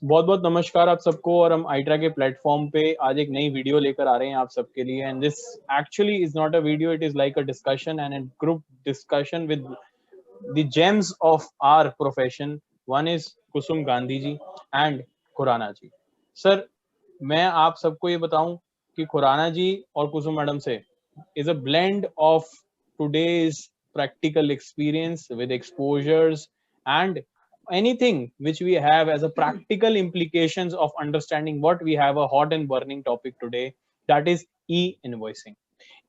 बहुत बहुत नमस्कार आप सबको। और हम आइट्रा के प्लेटफॉर्म पे आज एक नई वीडियो लेकर आ रहे हैं आप सबके लिए। And this actually is not a video, it is like a discussion and a group discussion with the gems of our profession. One is Kusum Gandhi ji and Khurana ji. Sir, मैं आप सबको ये बताऊं कि खुराना जी और कुसुम मैडम से is a blend of today's practical experience with exposures and anything which we have as a practical implications of understanding what we have a hot and burning topic today, that is e-invoicing.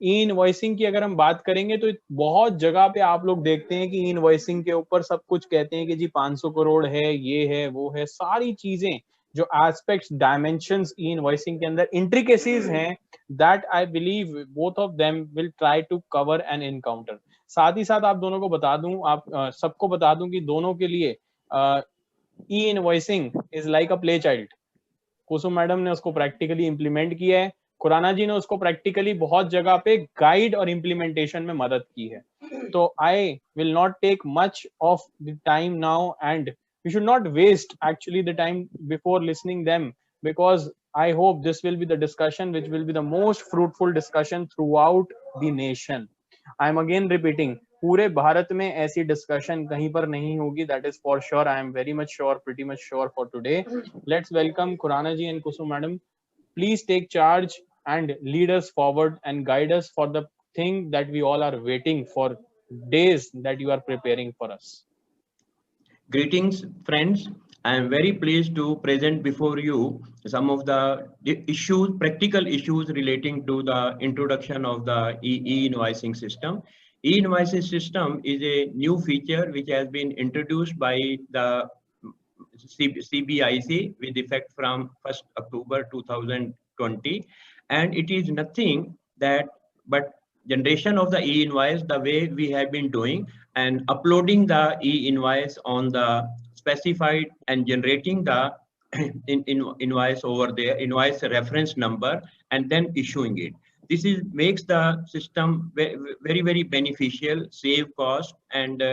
E invoicing की अगर हम बात करेंगे तो बहुत जगह पे आप लोग देखते हैं कि ई इनवॉइसिंग के ऊपर सब कुछ कहते हैं कि जी 500 करोड़ है, ये है, वो है, सारी चीजें जो एस्पेक्ट्स डायमेंशंस ई इनवॉइसिंग के अंदर इंट्रिकेसीज हैं, that I believe both of them will try to cover and encounter. साथ ही साथ आप दोनों को बता दूं, आप सबको बता दूं कि दोनों के लिए e invoicing is like a play child. Kusum madam ने उसको प्रैक्टिकली इंप्लीमेंट किया है, खुराना जी ने उसको प्रैक्टिकली बहुत जगह पे गाइड और इंप्लीमेंटेशन में मदद की है। तो I will not take much of the time now and we should not waste actually the time before listening them, because I hope this will be the discussion which will be the most fruitful discussion throughout the nation. I am again repeating, पूरे भारत में ऐसी discussion कहीं पर नहीं होगी, that is for sure. I am very much sure, pretty much sure for today. Let's welcome Khurana ji and Kusum madam. Please take charge and lead us forward and guide us for the thing that we all are waiting for days that you are preparing for us. Greetings, friends. I am very pleased to present before you some of the issues, practical issues relating to the introduction of the e-invoicing system. E-invoicing system is a new feature which has been introduced by the CBIC with effect from 1st October 2020, and it is nothing that but generation of the e-invoice the way we have been doing, and uploading the e-invoice on the specified and generating the invoice over there, invoice reference number, and then issuing it. This is makes the system very beneficial, save cost, and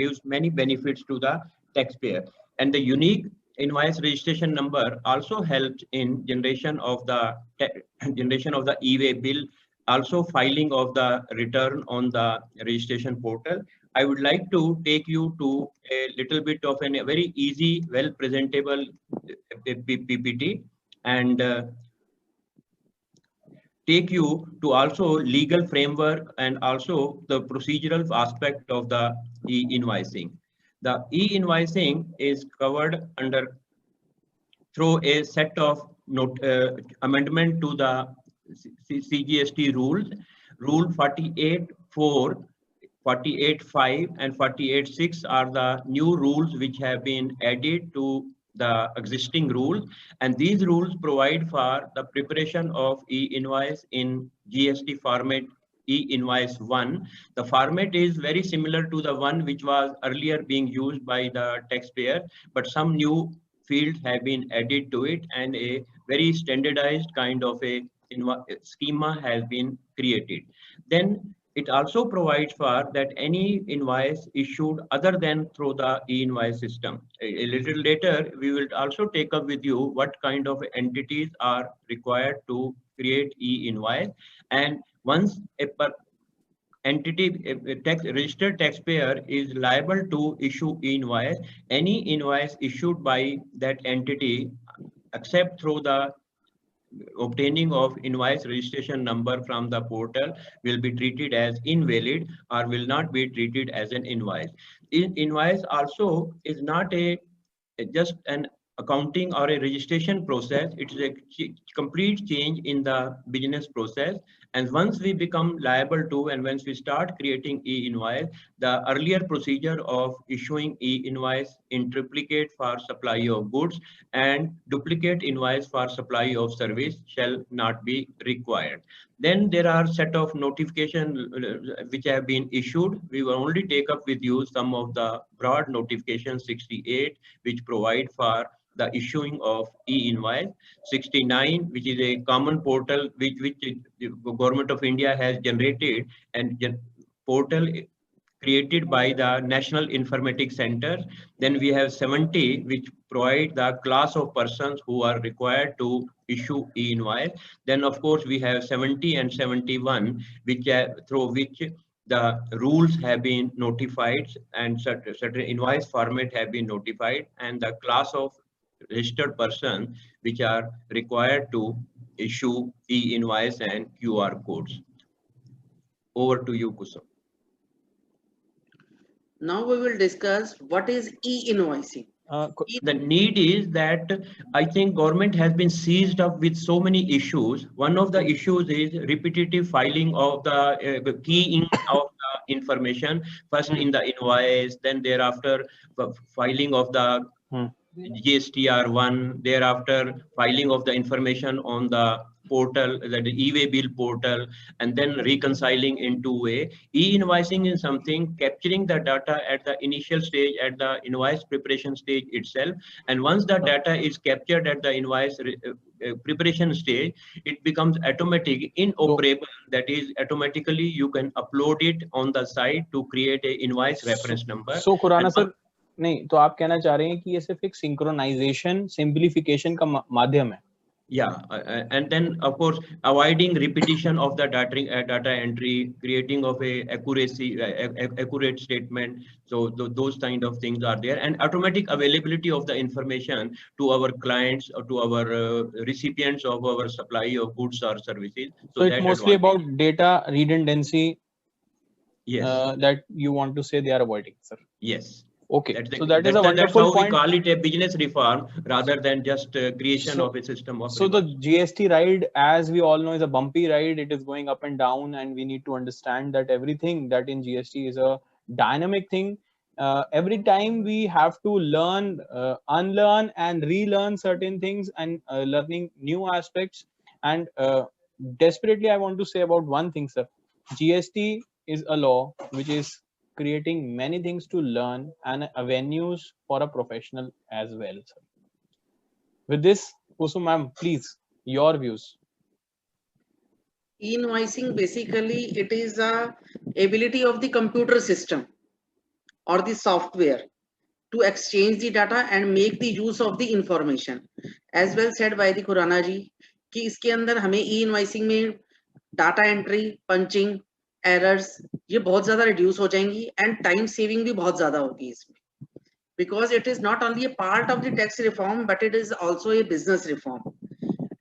gives many benefits to the taxpayer. And the unique invoice registration number also helps in generation of the e-way bill, also filing of the return on the registration portal. I would like to take you to a little bit of a very easy, well presentable PPT, and take you to also legal framework and also the procedural aspect of the e-invoicing. The e-invoicing is covered under through a set of amendment to the CGST rules, Rule 48.4, 48.5, and 48.6 are the new rules which have been added to the existing rules, and these rules provide for the preparation of e-invoice in GST format e-invoice 1. The format is very similar to the one which was earlier being used by the taxpayer, but some new fields have been added to it, and a very standardized kind of a schema has been created. Then it also provides for that any invoice issued other than through the e-invoice system. A little later, we will also take up with you what kind of entities are required to create e-invoice. And once a entity, a registered taxpayer is liable to issue e-invoice, any invoice issued by that entity except through the obtaining of invoice registration number from the portal will be treated as invalid or will not be treated as an invoice. Invoice also is not a just an accounting or a registration process. It is a complete change in the business process. And once we become liable to, and once we start creating e-invoice, the earlier procedure of issuing e-invoice in triplicate for supply of goods and duplicate invoice for supply of service shall not be required. Then there are set of notification which have been issued. We will only take up with you some of the broad notifications, 68, which provide for the issuing of e-invoice, 69, which is a common portal which the Government of India has generated, and portal created by the National Informatics Center. Then we have 70, which provide the class of persons who are required to issue e-invoice. Then of course we have 70 and 71, which through which the rules have been notified and certain invoice format have been notified, and the class of registered person which are required to issue e-invoice and QR codes. Over to you, Kusum. Now we will discuss what is e-invoicing. The need is that I think government has been seized up with so many issues. One of the issues is repetitive filing of the keying of the information, first in the invoice, then thereafter filing of the GSTR1, thereafter filing of the information on the portal, that e-way bill portal, and then reconciling in two-way. E-invoicing is something capturing the data at the initial stage, at the invoice preparation stage itself. And once the data is captured at the invoice preparation stage, it becomes automatic, inoperable. That is, automatically you can upload it on the site to create a invoice reference number. So Khurana sir, नहीं तो आप कहना चाह रहे हैं कि ये सिर्फ एक सिंक्रोनाइजेशन, सिंप्लीफिकेशन का माध्यम है. Yeah, and then of course avoiding repetition of the data entry, creating of a accurate statement. So those kind of things are there, and automatic availability of the information to our clients or to our recipients of our supply of goods or services. So it's mostly about data redundancy. Yes. That you want to say they are avoiding, sir. Yes. Okay, so that is a wonderful point. We call it a business reform rather than just creation of a system of. So the GST ride, as we all know, is a bumpy ride. It is going up and down, and we need to understand that everything that in GST is a dynamic thing. Every time we have to learn, unlearn and relearn certain things, and learning new aspects. And desperately, I want to say about one thing, sir. GST is a law which is creating many things to learn and avenues for a professional as well, sir. With this, Kusum ma'am, please, your views. E-invoicing, basically it is a ability of the computer system or the software to exchange the data and make the use of the information. As well said by the Khurana ji कि इसके अंदर हमें e-invoicing में data entry, punching, errors ये बहुत ज़्यादा reduce हो जाएंगी and time saving भी बहुत ज़्यादा होगी इसमें, because it is not only a part of the tax reform but it is also a business reform,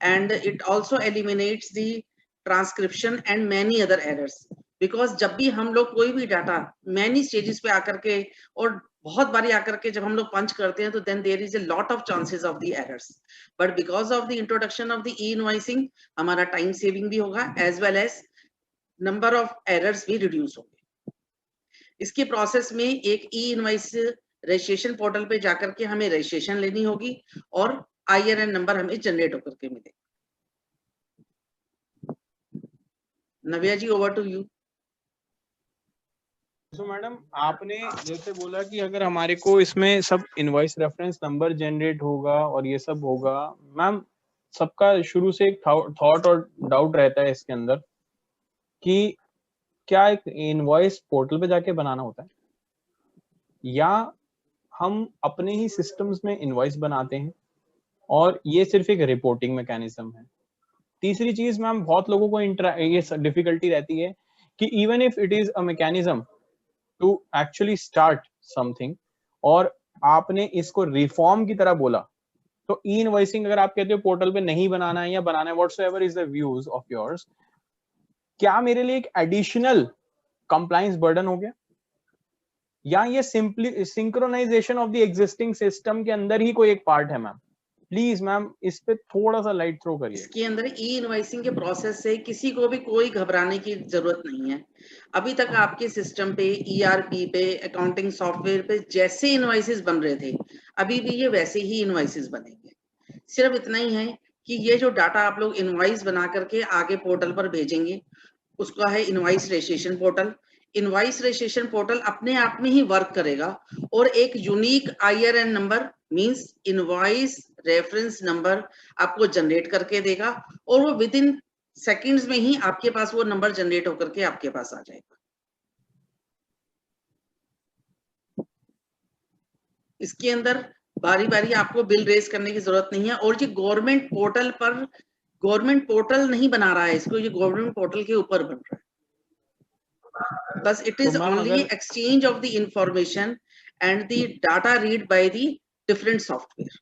and it also eliminates the transcription and many other errors. Because जब भी हम लोग कोई भी डाटा many stages पे आकर के और बहुत बारी आकर के जब हम लोग पंच करते हैं तो then there is a lot of chances of the errors, but because of the introduction of the e-invoicing हमारा time saving भी होगा as well as number of errors भी reduce होंगे. इसके प्रोसेस में एक e-invoice रजिस्ट्रेशन पोर्टल पे जाकर के हमें रजिस्ट्रेशन लेनी होगी और IRN नंबर हमें जनरेट होकर के मिलेगा. नव्या जी, ओवर टू यू. तो मैडम आपने जैसे बोला कि अगर हमारे को इसमें सब इनवॉइस रेफरेंस नंबर जनरेट होगा और ये सब होगा, मैम सबका शुरू से एक थॉट और डाउट रहता है इसके अंदर कि क्या एक इनवॉइस पोर्टल पे जाके बनाना होता है या हम अपने ही सिस्टम्स में इनवॉइस बनाते हैं और ये सिर्फ एक रिपोर्टिंग मैकेनिज्म है. तीसरी चीज मैम, बहुत लोगों को ये डिफिकल्टी रहती है कि even if it is a mechanism to actually start something और आपने इसको रिफॉर्म की तरह बोला, तो ई इनवॉइसिंग अगर आप कहते हो पोर्टल पे नहीं बनाना है या बनाना है, whatsoever is the views of yours, क्या मेरे लिए एक एडिशनल कंप्लायंस बर्डन हो गया या ये simply synchronization of the existing system के अंदर ही कोई एक पार्ट है? मैम प्लीज मैम इस पे थोड़ा सा लाइट थ्रो करिए. इसके अंदर ई इनवॉइसिंग के प्रोसेस से किसी को भी कोई घबराने की जरूरत नहीं है. अभी तक आपके सिस्टम पे, ERP पे, अकाउंटिंग सॉफ्टवेयर पे जैसे इनवॉइसेस बन रहे थे अभी भी ये वैसे ही इनवॉइसेस बनेंगे. सिर्फ इतना ही है कि ये जो डाटा आप लोग इनवॉइस बना करके आगे पोर्टल पर भेजेंगे उसका है invoice registration portal. Invoice registration portal अपने आप में ही वर्क करेगा और एक unique IRN number means invoice reference number आपको जनरेट करके देगा और वो विद इन सेकेंड्स में ही आपके पास वो नंबर जनरेट होकर के आपके पास आ जाएगा. इसके अंदर बारी बारी आपको बिल रेज करने की जरूरत नहीं है। और ये गवर्नमेंट पोर्टल पर, गवर्नमेंट पोर्टल नहीं बना रहा है इसको, ये गवर्नमेंट पोर्टल के ऊपर बन रहा है। बस it is only exchange of the information and the data read by the different software.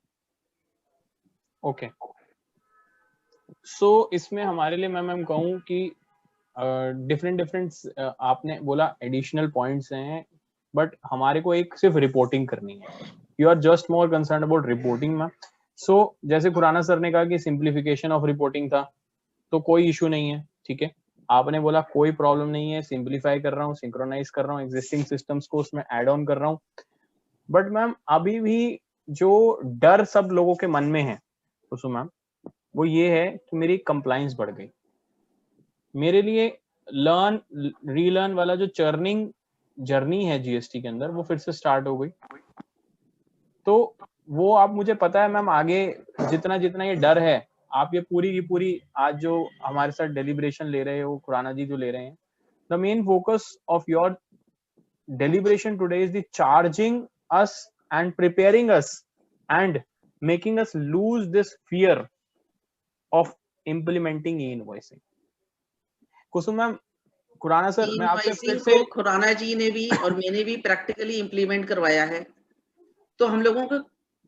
Okay, so इसमें हमारे लिए मैम कहूँ कि डिफरेंट आपने बोला एडिशनल पॉइंट्स हैं, बट हमारे को एक सिर्फ रिपोर्टिंग करनी है। You are just more concern about reporting ma'am. So जैसे खुराना सर ने कहा कि सिंप्लीफिकेशन ऑफ रिपोर्टिंग था, तो कोई इशू नहीं है, ठीक है। आपने बोला कोई प्रॉब्लम नहीं है, सिंप्लीफाई कर रहा हूँ, सिंक्रोनाइज कर रहा हूँ, एग्जिस्टिंग सिस्टम्स को उसमें ऐड ऑन कर रहा हूँ। बट मैम अभी भी जो डर सब लोगों के मन में है कुसुम मैम, वो ये है कि मेरी कंप्लाइंस बढ़ गई। मेरे लिए लर्न रीलर्न वाला जो चर्निंग जर्नी है जीएसटी के अंदर, वो फिर से स्टार्ट हो गई। तो वो आप, मुझे पता है मैम, आगे जितना जितना ये डर है, आप ये पूरी की पूरी आज जो हमारे साथ डेलिब्रेशन ले रहे हो, खुराना जी जो ले रहे हैं, the main focus of your deliberation today is the charging us and preparing us and making us lose this fear of implementing e-invoicing. Kusum ma'am, Khurana sir, मैं आपसे फिर से, खुराना जी ने भी और मैंने भी प्रैक्टिकली इंप्लीमेंट करवाया है। तो हम लोगों को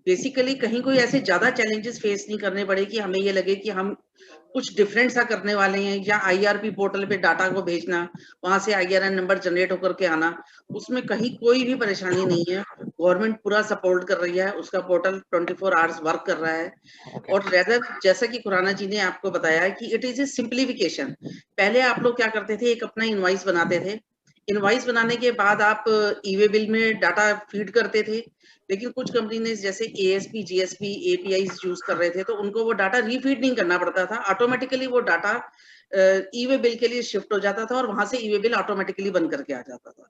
बेसिकली कहीं कोई ऐसे ज्यादा चैलेंजेस फेस नहीं करने पड़े कि हमें ये लगे कि हम कुछ डिफरेंट सा करने वाले हैं, या आईआरपी पोर्टल पे डाटा को भेजना, वहां से आईआरएन नंबर जनरेट होकर के आना, उसमें कहीं कोई भी परेशानी नहीं है। गवर्नमेंट पूरा सपोर्ट कर रही है, उसका पोर्टल 24 आवर्स वर्क कर रहा है। और रेदर जैसा कि खुराना जी ने आपको बताया कि इट इज ए सिंप्लीफिकेशन। पहले आप लोग क्या करते थे, एक अपना इनवॉइस बनाते थे, इनवॉइस बनाने के बाद आप ईवे बिल में डाटा फीड करते थे। लेकिन कुछ कंपनी जैसे एएसपी, जीएसपी, एपीआई यूज कर रहे थे, तो उनको वो डाटा रीफीड नहीं करना पड़ता था, ऑटोमेटिकली वो डाटा ईवे बिल के लिए शिफ्ट हो जाता था और वहां से ईवे बिल ऑटोमेटिकली बन करके आ जाता था।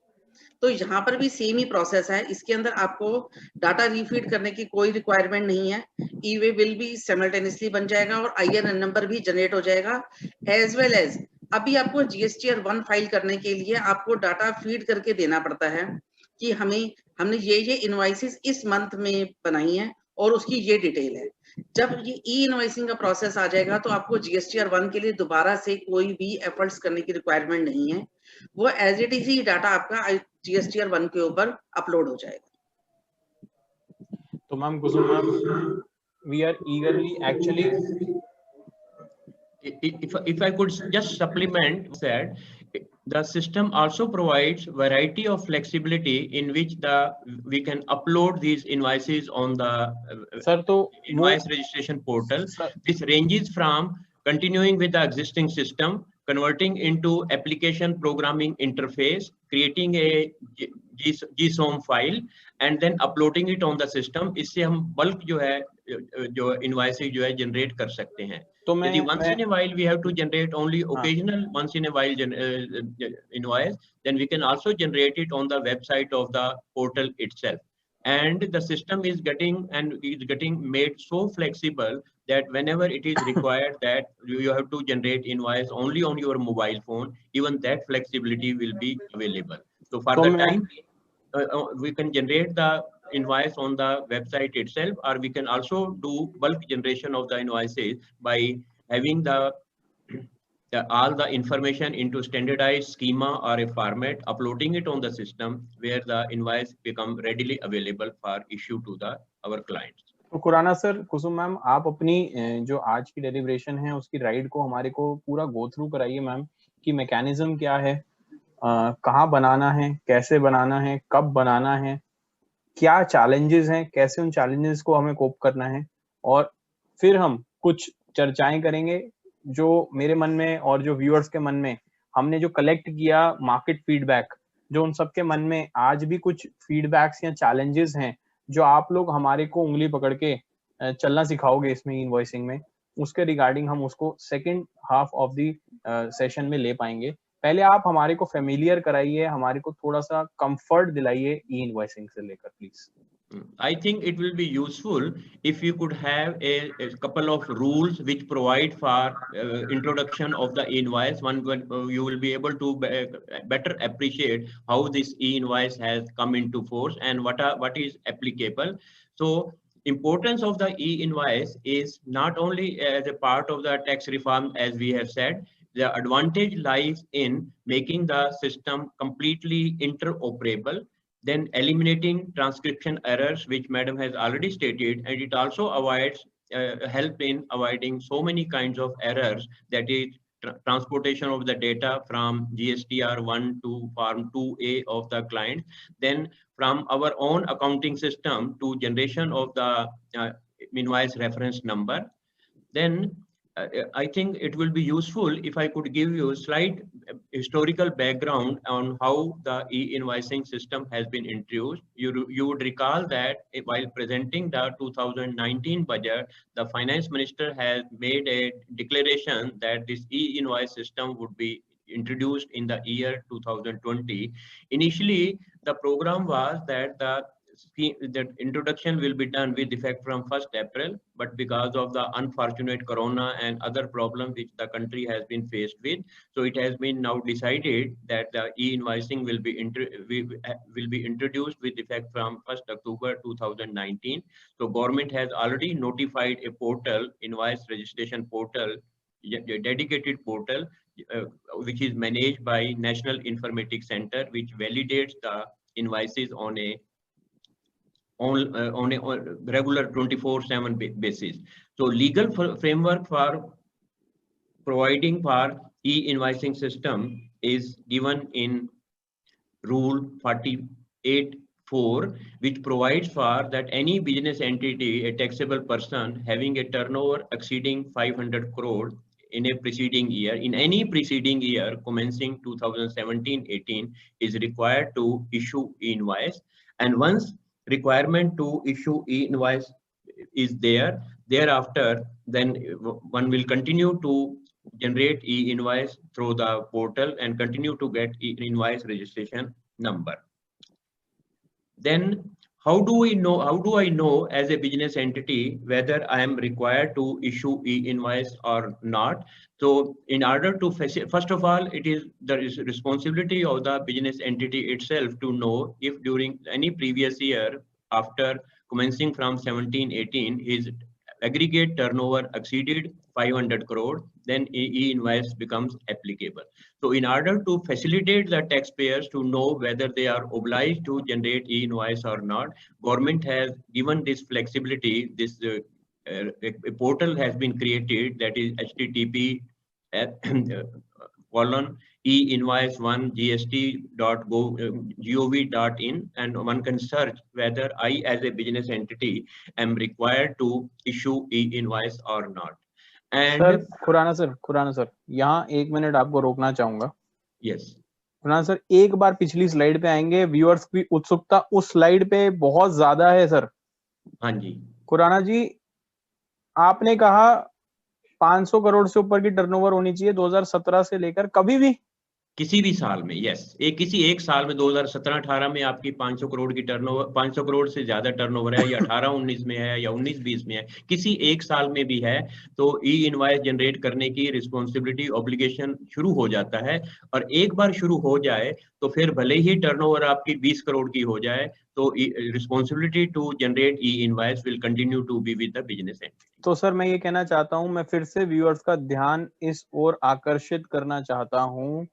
तो यहाँ पर भी सेम ही प्रोसेस है। इसके अंदर आपको डाटा रीफीड करने की कोई रिक्वायरमेंट नहीं है। ईवे बिल भी साइमल्टेनियसली बन जाएगा और आईआरएन नंबर भी जनरेट हो जाएगा। एज वेल एज अभी आपको जीएसटीआर 1 फाइल करने के लिए आपको डाटा फीड करके देना पड़ता है कि हमने ये इनवॉइसेस इस मंथ में बनाई है और उसकी ये डिटेल है। जब ये ई इनवॉइसिंग का प्रोसेस आ जाएगा तो आपको जीएसटीआर 1 के लिए दोबारा से कोई भी एफर्ट्स करने की रिक्वायरमेंट नहीं है। वो एज इट इज ही डाटा आपका जीएसटीआर 1 के ऊपर अपलोड हो जाएगा। तो ma'am Kusum ma'am, we are eagerly actually, if I could just supplement that, the system also provides variety of flexibility in which we can upload these invoices on the invoice registration portal. This ranges from continuing with the existing system, converting into application programming interface, creating a GSOM file and then uploading it on the system. इससे हम bulk जो invoices जो है generate कर सकते हैं। तो यदि once in a while we have to generate only occasional once in a while invoice, then we can also generate it on the website of the portal itself. And the system is getting made so flexible that whenever it is required that you have to generate invoice only on your mobile phone, even that flexibility will be available. So for the time, we can generate the invoice on the website itself, or we can also do bulk generation of the invoices by having all the information into standardized schema or a format, uploading it on the system where the invoice become readily available for issue to our clients. तो Khurana sir, कुसुम ma'am, आप अपनी जो आज की deliberation है उसकी ride को हमारे को पूरा गो थ्रू कराइए मैम, कि मैकेनिज्म क्या है, कहाँ बनाना है, कैसे बनाना है, कब बनाना है, क्या चैलेंजेस हैं, कैसे उन चैलेंजेस को हमें कोप करना है, और फिर हम कुछ चर्चाएं करेंगे जो मेरे मन में और जो व्यूअर्स के मन में हमने जो कलेक्ट किया मार्केट फीडबैक, जो उन सबके मन में आज भी कुछ फीडबैक्स या चैलेंजेस हैं जो आप लोग हमारे को उंगली पकड़ के चलना सिखाओगे इसमें इनवॉइसिंग में, उसके रिगार्डिंग हम उसको second half of the session में ले पाएंगे। पहले आप हमारे को फेमिलियर कराइए, हमारे को थोड़ा सा कंफर्ट दिलाइए ई इनवॉइसिंग से लेकर please. I think it will be useful if you could have a couple of rules which provide for introduction of the e-invoice. You will be able to better appreciate how this e-invoice has come into force and what is applicable. So importance of the e-invoice is not only as a part of the tax reform, as we have said. The advantage lies in making the system completely interoperable, then eliminating transcription errors, which madam has already stated, and it also avoids help in avoiding so many kinds of errors, that is transportation of the data from GSTR1 to Form 2A of the client, then from our own accounting system to generation of the invoice reference number. Then I think it will be useful if I could give you a slight historical background on how the e-invoicing system has been introduced. You would recall that while presenting the 2019 budget, the finance minister has made a declaration that this e-invoice system would be introduced in the year 2020. Initially, the program was that the introduction will be done with effect from 1st April, but because of the unfortunate corona and other problems which the country has been faced with, so it has been now decided that the e-invoicing will be introduced with effect from 1st October 2019. So government has already notified a portal, invoice registration portal, a dedicated portal, which is managed by National Informatics Center, which validates the invoices on a regular 24/7 basis. So legal framework for providing for e-invoicing system is given in Rule 48(4), which provides for that any business entity, a taxable person having a turnover exceeding 500 crore in a preceding year, in any preceding year commencing 2017-18, is required to issue e-invoice. And once requirement to issue e-invoice is there, thereafter, then one will continue to generate e-invoice through the portal and continue to get e-invoice registration number. Then how do I know as a business entity whether I am required to issue e-invoice or not? So in order to first of all, there is responsibility of the business entity itself to know if during any previous year after commencing from 17-18 his aggregate turnover exceeded 500 crore, then e-invoice becomes applicable. So in order to facilitate the taxpayers to know whether they are obliged to generate e-invoice or not, government has given this flexibility. This a portal has been created, that is http e-invoice1gst.gov.in, and one can search whether I as a business entity am required to issue e-invoice or not. And sir Khurana sir यहाँ 1 minute आपको रोकना चाहूंगा. Yes Khurana sir, एक बार पिछली slide पे आएंगे. Viewers की उत्सुकता उस स्लाइड पे बहुत ज्यादा है सर. हाँ जी खुराना जी, आपने कहा 500 करोड़ से ऊपर की टर्नओवर होनी चाहिए 2017 से लेकर कभी भी किसी भी साल में. यस, किसी एक साल में 2017-18 में आपकी 500 करोड़ की टर्नओवर, 500 करोड़ से ज्यादा टर्नओवर है, या 18-19 में है, या 19-20 में है, किसी एक साल में भी है, तो ई-इनवॉइस जनरेट करने की रिस्पॉन्सिबिलिटी, ऑब्लिगेशन शुरू हो जाता है. और एक बार शुरू हो जाए तो फिर भले ही टर्नओवर आपकी 20 करोड़ की हो जाए, तो responsibility to generate e-invoice will continue to be with the business entity. तो सर मैं ये कहना चाहता हूं, मैं फिर से व्यूअर्स का ध्यान इस ओर आकर्षित करना चाहता हूं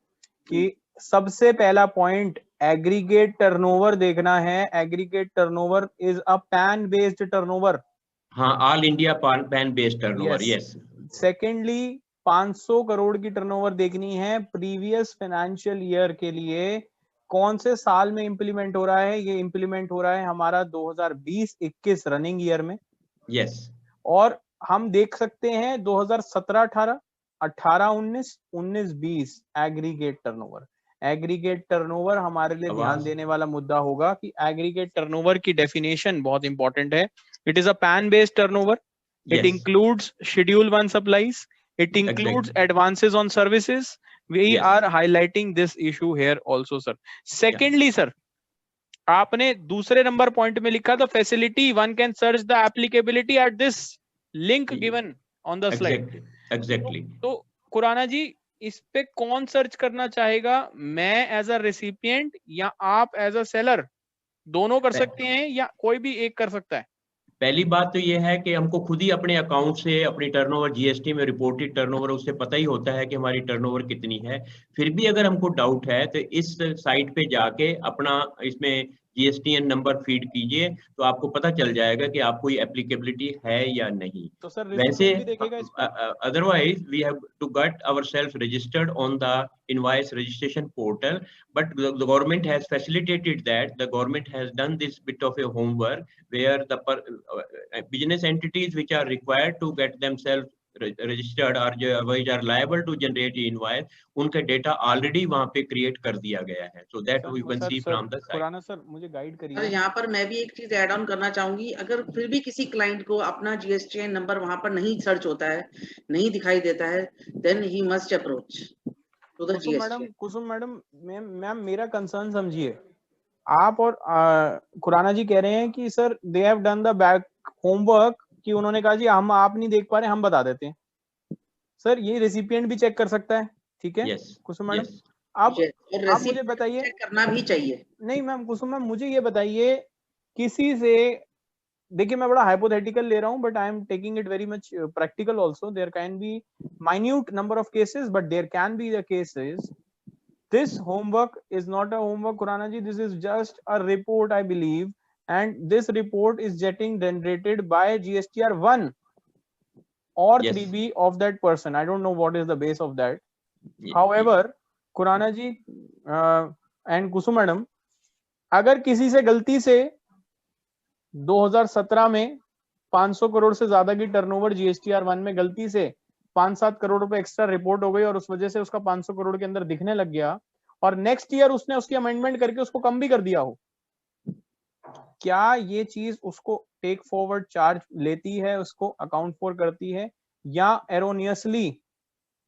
कि सबसे पहला पॉइंट एग्रीगेट टर्नओवर देखना है. Aggregate turnover is a PAN based turnover. हाँ, all India PAN based turnover. Yes. Secondly 500 crore की टर्नओवर देखनी है प्रीवियस फाइनेंशियल ईयर के लिए. कौन से साल में इंप्लीमेंट हो रहा है? ये इंप्लीमेंट हो रहा है हमारा 2020-21 रनिंग ईयर में. यस. और हम देख सकते हैं 2017-18, 18-19, 19-20 एग्रीगेट टर्नओवर. एग्रीगेट टर्नओवर हमारे लिए ध्यान देने वाला मुद्दा होगा कि एग्रीगेट टर्नओवर की डेफिनेशन बहुत इंपॉर्टेंट है. It is a PAN based turnover. It includes Schedule 1 supplies. It includes advances on services. We are highlighting this issue here also, sir. Secondly, sir, आपने दूसरे नंबर पॉइंट में लिखा था facility one can search the applicability at this link given on the slide. Exactly. तो खुराना जी इस पे कौन search करना चाहेगा, मैं एज अ रेसिपिएंट या आप एज अ सेलर? दोनों कर सकते हैं या कोई भी एक कर सकता है? पहली बात तो ये है कि हमको खुद ही अपने अकाउंट से अपनी टर्नओवर जीएसटी में रिपोर्टेड टर्नओवर उससे पता ही होता है कि हमारी टर्नओवर कितनी है। फिर भी अगर हमको डाउट है तो इस साइट पे जाके अपना इसमें जीएसटीएन नंबर फीड कीजिए, तो आपको पता चल जाएगा कि आपको ये एप्लीकेबिलिटी है या नहीं। तो सर वैसे रेसिपिएंट भी देखेगा इस पे? otherwise we have to get ourselves registered on the invoice registration portal, but the government has facilitated that. The government has done this bit of a homework where the business entities which are required to get themselves registered or which are liable to generate invoice, उनका data already वहां पे create कर दिया गया है, so that we can see from the site. Khurana sir मुझे guide करिए। Sir यहाँ पर मैं भी एक चीज ऐड ऑन करना चाहूंगी, अगर फिर भी किसी क्लाइंट को अपना जीएसटीएन नंबर वहां पर नहीं सर्च होता है, नहीं दिखाई देता है, then he must approach to the GSTN. Kusum madam, ma'am मेरा कंसर्न समझिए। आप और खुराना जी कह रहे हैं कि sir they have done the back homework, कि उन्होंने कहा जी हम आप नहीं देख पा रहे, हम बता देते हैं। सर ये रेसिपिएंट भी चेक कर सकता है, ठीक है? कुसुम मैडम आप मुझे बताइए, चेक करना भी चाहिए। नहीं मैम, कुसुम मैम मुझे ये बताइए, किसी से, देखिए मैं बड़ा हाइपोथेटिकल ले रहा हूं but I am taking it very much practical also. There can be minute number of cases but there can be the cases. This homework is not a homework, Khurana ji. This is just a report, I believe, and this report is getting generated by GSTR 1 or 3B of that person. I don't know what is the base of that. However, Khurana ji and Kusum madam, अगर किसी से गलती से 2017 में 500 करोड़ से ज्यादा की turnover GSTR 1 में गलती से 5-7 करोड़ रुपए एक्स्ट्रा रिपोर्ट हो गई और उस वजह से उसका 500 करोड़ के अंदर दिखने लग गया और नेक्स्ट ईयर उसने उसकी अमेंडमेंट करके उसको कम भी कर दिया हो, क्या ये चीज उसको टेक फॉरवर्ड चार्ज लेती है, उसको अकाउंट फॉर करती है, या एरोनियसली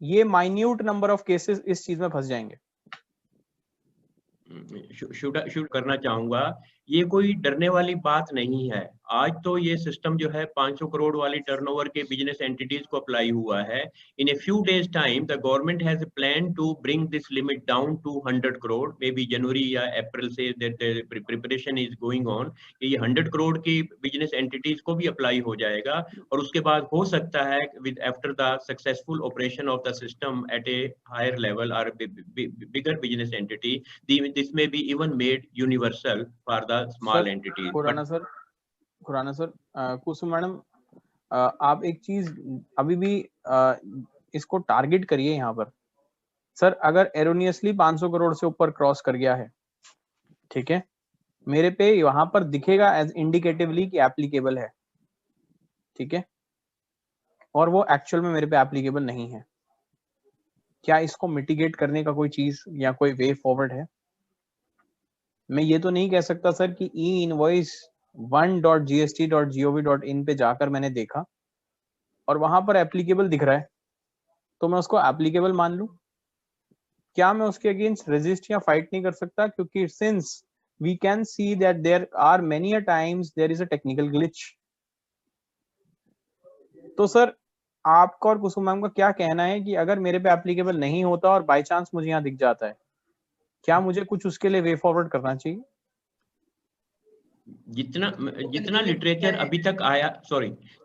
ये माइन्यूट नंबर ऑफ केसेस इस चीज में फंस जाएंगे? शुड करना चाहूंगा, ये कोई डरने वाली बात नहीं है। आज तो ये सिस्टम जो है 500 करोड़ वाली टर्नओवर के बिजनेस एंटिटीज को अप्लाई हुआ है। In a few days time the government has a plan to bring this limit down to 100 crore, may be जनवरी या अप्रैल से प्रिपरेशन इज गोइंग ऑन। ये 100 करोड़ की बिजनेस एंटिटीज को भी अप्लाई हो जाएगा और उसके बाद हो सकता है with after the successful operation of the system at a higher level और bigger business entity, this may be even made universal for the small entities. Khurana sir, Kusum madam, आप एक चीज अभी भी इसको टारगेट करिए यहाँ पर। सर अगर एरोनियसली 500 करोड़ से ऊपर क्रॉस कर गया है, ठीक है, मेरे पे वहां पर दिखेगा एज इंडिकेटिवली कि एप्लीकेबल है, ठीक है, और वो एक्चुअल में मेरे पे एप्लीकेबल नहीं है, क्या इसको मिटिगेट करने का कोई चीज या कोई वे फॉरवर्ड है? मैं ये तो नहीं कह सकता सर कि e-invoice1.gst.gov.in पे जाकर मैंने देखा और वहां पर एप्लीकेबल दिख रहा है तो मैं उसको एप्लीकेबल मान लूं। क्या मैं उसके अगेंस्ट रेजिस्ट या फाइट नहीं कर सकता? क्योंकि since we can see that there are many a times there is a technical glitch. तो सर आपका और कुसुम मैम का क्या कहना है कि अगर मेरे पे एप्लीकेबल नहीं होता और बाय चांस मुझे यहाँ दिख जाता है, क्या मुझे कुछ उसके लिए वे फॉरवर्ड करना चाहिए? जितना लिटरेचर अभी तक आया,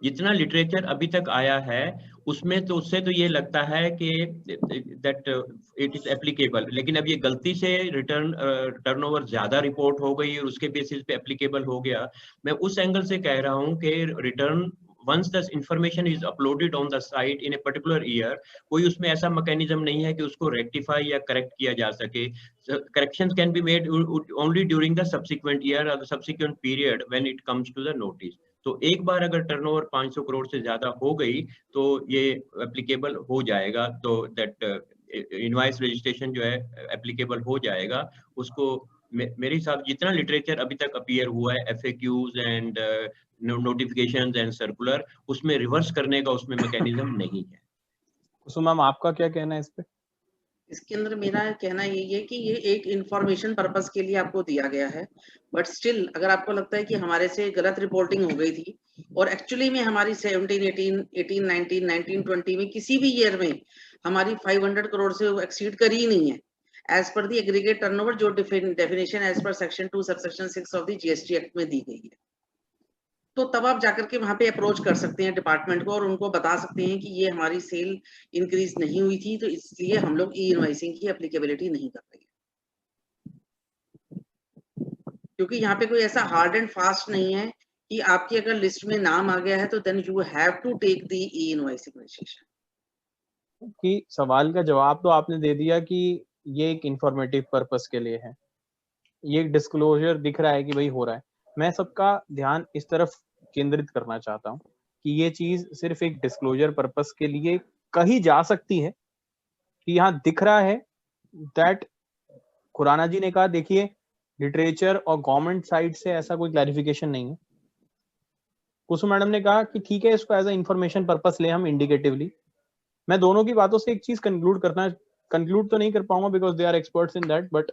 जितना लिटरेचर अभी तक आया है उसमें तो उससे तो ये लगता है कि दैट इट इज एप्लीकेबल, लेकिन अब ये गलती से टर्नओवर ज्यादा रिपोर्ट हो गई और उसके बेसिस पे एप्लीकेबल हो गया। मैं उस एंगल से कह रहा हूँ कि return once the information is uploaded on the site in a particular year, कोई उसमें ऐसा मैकेनिज्म नहीं है कि उसको रेक्टिफाई या करेक्ट किया जा सके। Corrections can be made only during the subsequent year or the subsequent period when it comes to the notice. तो एक बार अगर टर्नओवर 500 करोड़ से ज्यादा हो गई तो ये एप्लीकेबल हो जाएगा, तो दैट इनवॉइस रजिस्ट्रेशन जो है एप्लीकेबल हो जाएगा। उसको मेरे हिसाब जितना लिटरेचर अभी तक अपीयर हुआ है FAQs and notifications and circular, उसमें रिवर्स करने का उसमें मैकेनिज्म नहीं है। कुसुम मैम आपका क्या कहना है इस पे? इसके अंदर मेरा कहना यही है कि ये एक इंफॉर्मेशन पर्पस के लिए आपको दिया गया है, बट स्टिल अगर आपको लगता है कि हमारे से गलत रिपोर्टिंग हो गई थी और एक्चुअली में हमारी 17, 18, 18, 19, 19, 20 में किसी भी ईयर में हमारी 500 करोड़ से एक्सीड करी ही नहीं है as per the aggregate turnover, जो definition as per section 2 subsection 6 of the GST act में दी गई है, तो तब आप जाकर के वहां पे अप्रोच कर सकते हैं डिपार्टमेंट को और उनको बता सकते हैं कि ये हमारी सेल इंक्रीज नहीं हुई थी, तो इसलिए हम लोग ई इनवॉइसिंग की एप्लीकेबिलिटी नहीं कर रहे, क्योंकि यहाँ पे कोई ऐसा हार्ड एंड फास्ट नहीं है कि आपकी अगर लिस्ट में नाम आ गया है तो then you have to take the E invoicing registration. कि सवाल का जवाब तो आपने दे दिया कि ये एक इंफॉर्मेटिव पर्पस के लिए है, ये एक डिस्क्लोजर दिख रहा है कि भाई हो रहा है। मैं सबका ध्यान इस तरफ केंद्रित करना चाहता हूँ कि ये चीज सिर्फ एक डिस्क्लोजर पर्पस के लिए कही जा सकती है कि यहाँ दिख रहा है दैट खुराना जी ने कहा देखिए लिटरेचर और गवर्नमेंट साइड से ऐसा कोई क्लैरिफिकेशन नहीं है। कुसुम मैडम ने कहा कि ठीक है इसको एज अ इंफॉर्मेशन पर्पस ले हम इंडिकेटिवली। मैं दोनों की बातों से एक चीज कंक्लूड तो नहीं कर पाऊंगा because they are experts in that, but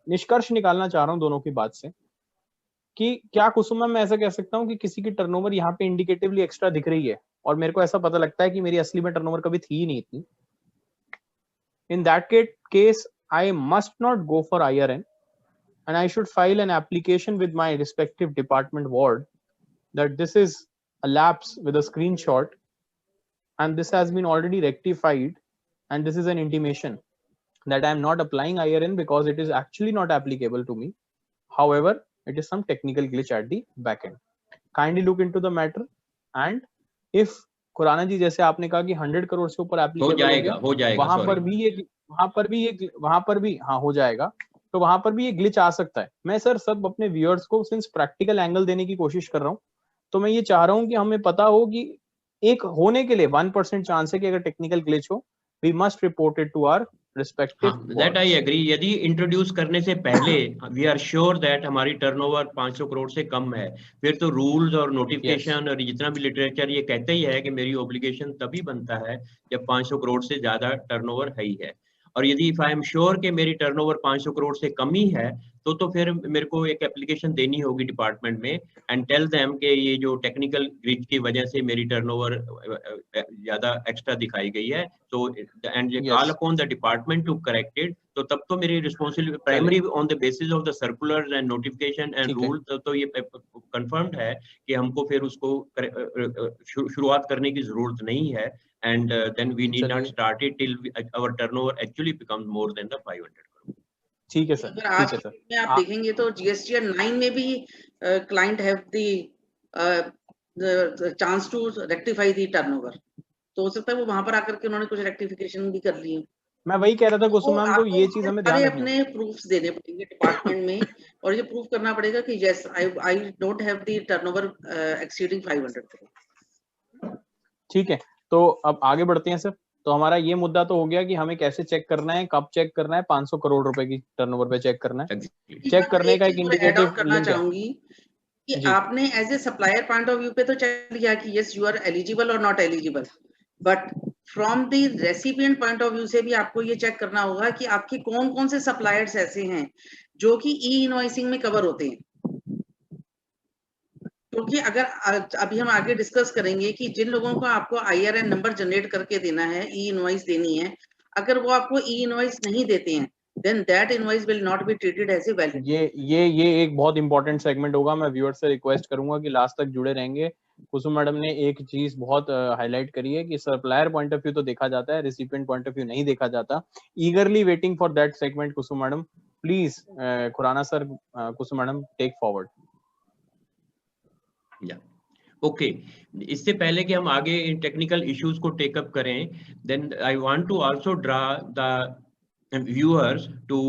निष्कर्ष निकालना चाह रहा हूँ दोनों की बात से कि क्या कुसुम मैम मैं ऐसा कह सकता हूँ कि किसी की टर्नओवर यहाँ पे इंडिकेटिवली एक्स्ट्रा दिख रही है और मेरे को ऐसा पता लगता है कि मेरी असली में टर्नओवर कभी थी ही नहीं इतनी। In that case I must not go for IRN and I should file an application with my respective department ward that this is a lapse with a screenshot and this has been already rectified and this is an intimation that I am not applying IRN because it is actually not applicable to me. However, it is some technical glitch at the back end. Kindly look into the matter and if Khurana ji जैसे आपने कहा कि 100 करोड़ से ऊपर applicable हो जाएगा वहां पर भी हाँ हो जाएगा, तो वहां पर भी ये ग्लिच आ सकता है। मैं सर सब अपने व्यूअर्स को सिंस प्रैक्टिकल एंगल देने की कोशिश कर रहा हूँ, तो मैं ये चाह रहा हूँ कि हमें पता हो कि एक होने के लिए 1% चांस है कि अगर टेक्निकल ग्लिच हो we must report it to our respective. That I agree. यदि इंट्रोड्यूस करने से पहले वी आर श्योर दैट हमारी टर्नओवर 500 करोड़ से कम है, फिर तो रूल्स और नोटिफिकेशन और जितना भी लिटरेचर ये कहते ही है कि मेरी ऑब्लिगेशन तभी बनता है जब 500 करोड़ से ज्यादा टर्नओवर है ही है। और यदि इफ आई एम श्योर कि मेरी टर्नओवर 500 करोड़ से कम ही है तो फिर मेरे को एक एप्लीकेशन देनी होगी डिपार्टमेंट में एंड टेल देम कि ये जो टेक्निकल ग्लिच की वजह से मेरी टर्नओवर ज्यादा एक्स्ट्रा दिखाई गई है, तो and call upon the department to correct it. तो तब तो मेरी responsibility primary on the basis of the circulars and notification and rule, तो ये कंफर्म्ड है कि हमको फिर उसको शुरुआत करने की जरूरत नहीं है and then we need not start it till our turnover actually becomes more than the 500 crore. ठीक है सर, अगर आज में आप देखेंगे तो GSTR 9 में भी client have the chance to rectify the turnover, तो हो सकता है वो वहां पर आकर के उन्होंने कुछ रेक्टिफिकेशन भी कर लिए। मैं वही कह रहा था कुसुम मैम, तो ये चीज हमें ध्यान रखनी है। अपने प्रूफ्स देने पड़ेंगे डिपार्टमेंट में और ये प्रूफ करना पड़ेगा कि yes I don't have the turnover exceeding 500 crore. ठीक है, तो अब आगे बढ़ते हैं सर। तो हमारा ये मुद्दा तो हो गया कि हमें कैसे चेक करना है, कब चेक करना है, 500 करोड़ रुपए की टर्नओवर पे चेक करना है। चेक करने का एक इंडिकेटिव करना चाहूंगी कि आपने as a supplier point of view पे तो चेक किया कि यस यू आर एलिजिबल और not eligible, but from the recipient point of view से भी आपको ये चेक करना होगा कि आपके कौन कौन से सप्लायर्स ऐसे हैं जो कि ई इनवॉइसिंग में कवर होते हैं। क्योंकि अगर अभी हम आगे डिस्कस करेंगे कि जिन लोगों को आपको IRN नंबर जनरेट करके देना है, ई इनवॉइस देनी है, अगर वो आपको ई इनवॉइस नहीं देते हैं then that invoice will not be treated as a valid। ये एक बहुत इंपॉर्टेंट सेगमेंट होगा। मैं व्यूअर से रिक्वेस्ट करूंगा कि लास्ट तक जुड़े रहेंगे। कुसुम मैडम ने एक चीज बहुत हाईलाइट करी है कि सप्लायर पॉइंट ऑफ व्यू तो देखा जाता है, रेसिपिएंट पॉइंट ऑफ व्यू नहीं देखा जाता। Eagerly waiting for that segment Kusum madam, please Khurana sir, Kusum madam take forward. Okay, इससे पहले कि हम आगे इन टेक्निकल इश्यूज को टेकअप करें, then I want to also draw the viewers to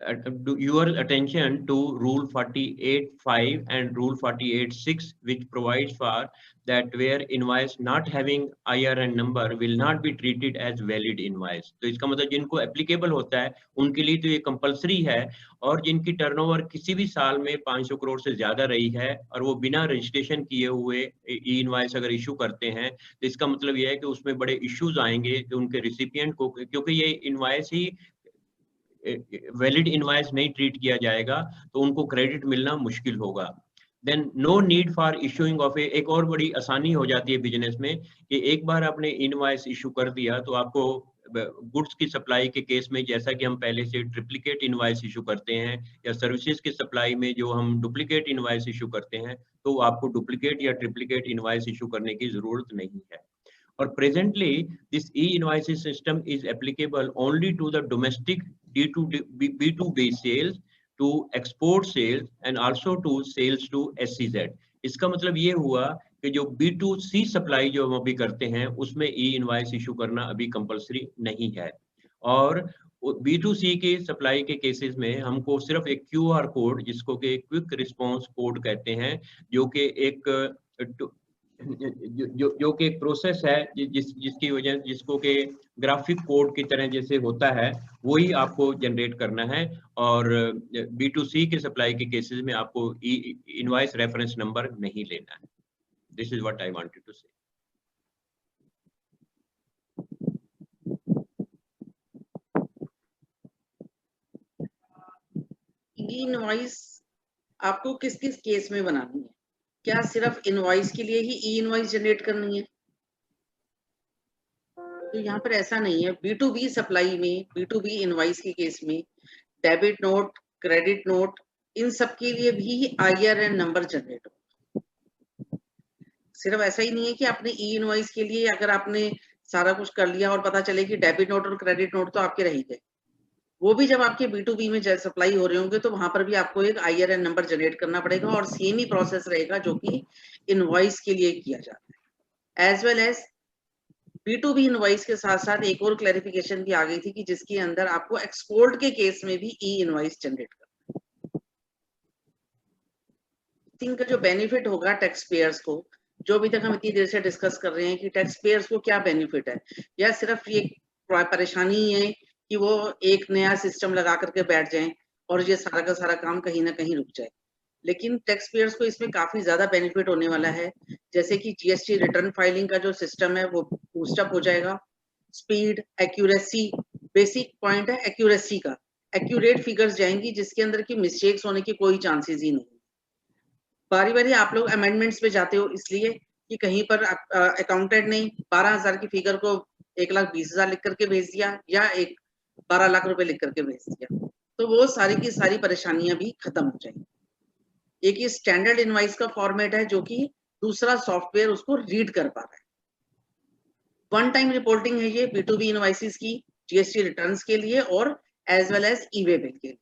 your attention to Rule 48.5 and Rule 48.6, which provides for that where invoice not having IRN number will not be treated as valid invoice. तो इसका मतलब जिनको applicable होता है उनके लिए तो ये compulsory है, और जिनकी टर्नओवर किसी भी साल में 500 करोड़ से ज्यादा रही है और वो बिना रजिस्ट्रेशन किए हुए ई इनवॉइस अगर इशू करते हैं, तो इसका मतलब ये है कि उसमें बड़े इश्यूज आएंगे कि उनके रिसिपिएंट को, क्योंकि ये इनवॉइस ही वैलिड इनवॉइस नहीं ट्रीट किया जाएगा तो उनको क्रेडिट मिलना मुश्किल होगा। Then no need for issuing of एक और बड़ी आसानी हो जाती है बिजनेस में कि एक बार आपने इनवॉइस इशू कर दिया तो आपको गुड्स की सप्लाई के केस में, जैसा कि हम पहले से ट्रिप्लिकेट इनवॉइस इशू करते हैं, या सर्विसेज की सप्लाई में जो हम डुप्लीकेट इनवॉइस इशू करते हैं, तो आपको डुप्लीकेट या ट्रिप्लिकेट इनवॉइस इशू करने की जरूरत नहीं है। और presently this e-invoicing system is applicable only to the domestic B2B sales, to export sales and also to sales to SCZ। इसका मतलब ये हुआ कि जो B2C सप्लाई जो हम अभी करते हैं उसमें ई इनवॉइस इशू करना अभी कंपलसरी नहीं है। और B2C के सप्लाई के केसेस में हमको सिर्फ एक QR कोड, जिसको कि क्विक रिस्पॉन्स कोड कहते हैं, जो कि एक जो कि एक प्रोसेस है जिसकी वजह जिसको के ग्राफिक कोड की तरह जैसे होता है वही आपको जनरेट करना है। और B2C के सप्लाई के केसेस में आपको इनवॉइस रेफरेंस नंबर नहीं लेना है। This is what I wanted to say. Invoice आपको किस किस केस में बनानी है? क्या सिर्फ इनवॉइस के लिए ही ई इनवॉइस जनरेट करनी है? तो यहाँ पर ऐसा नहीं है। B2B सप्लाई में, B2B इनवॉइस के केस में डेबिट नोट, क्रेडिट नोट, इन सब के लिए भी IRN नंबर जनरेट होगा। सिर्फ ऐसा ही नहीं है कि आपने ई इनवॉइस के लिए अगर आपने सारा कुछ कर लिया और पता चले कि डेबिट नोट और क्रेडिट नोट तो आपके रह ही गए, वो भी जब आपके B2B में सप्लाई हो रहे होंगे तो वहां पर भी आपको एक IRN नंबर जनरेट करना पड़ेगा, और सेम ही प्रोसेस रहेगा जो कि इनवॉइस के लिए किया जाता है। As well as B2B invoice के साथ साथ एक और क्लैरिफिकेशन भी आ गई थी कि जिसके अंदर आपको एक्सपोर्ट के केस में भी ई इनवॉइस जनरेट करना है। इनका जो बेनिफिट होगा टैक्स पेयर्स को, जो अभी तक हम इतनी देर से डिस्कस कर रहे हैं कि टैक्स पेयर्स को क्या बेनिफिट है, या सिर्फ ये परेशानी है कि वो एक नया सिस्टम लगा करके बैठ जाएं और ये सारा का सारा काम कहीं ना कहीं रुक जाए। लेकिन टैक्स पेयर्स को इसमें काफी ज्यादा बेनिफिट होने वाला है, जैसे कि GST रिटर्न फाइलिंग का जो सिस्टम है वो बूस्टअप हो जाएगा। स्पीड, एक्यूरेसी, बेसिक पॉइंट है एक्यूरेसी का, एक्यूरेट फिगर्स जाएंगी जिसके अंदर की मिस्टेक्स होने की कोई चांसेस ही नहीं। बारी बारी आप लोग अमेंडमेंट्स पे जाते हो इसलिए कि कहीं पर अकाउंटेंट ने 12,000 की फिगर को 1,20,000 लिख करके भेज दिया, या 12 लाख रुपए लिख करके भेज दिया, तो वो सारी की सारी परेशानियां भी खत्म हो जाएंगी। एक ये स्टैंडर्ड इनवॉइस का फॉर्मेट है जो कि दूसरा सॉफ्टवेयर उसको रीड कर पा रहा है। वन टाइम रिपोर्टिंग है ये B2B इनवॉइसेस की, GST रिटर्न्स के लिए और as well as e way bill के लिए।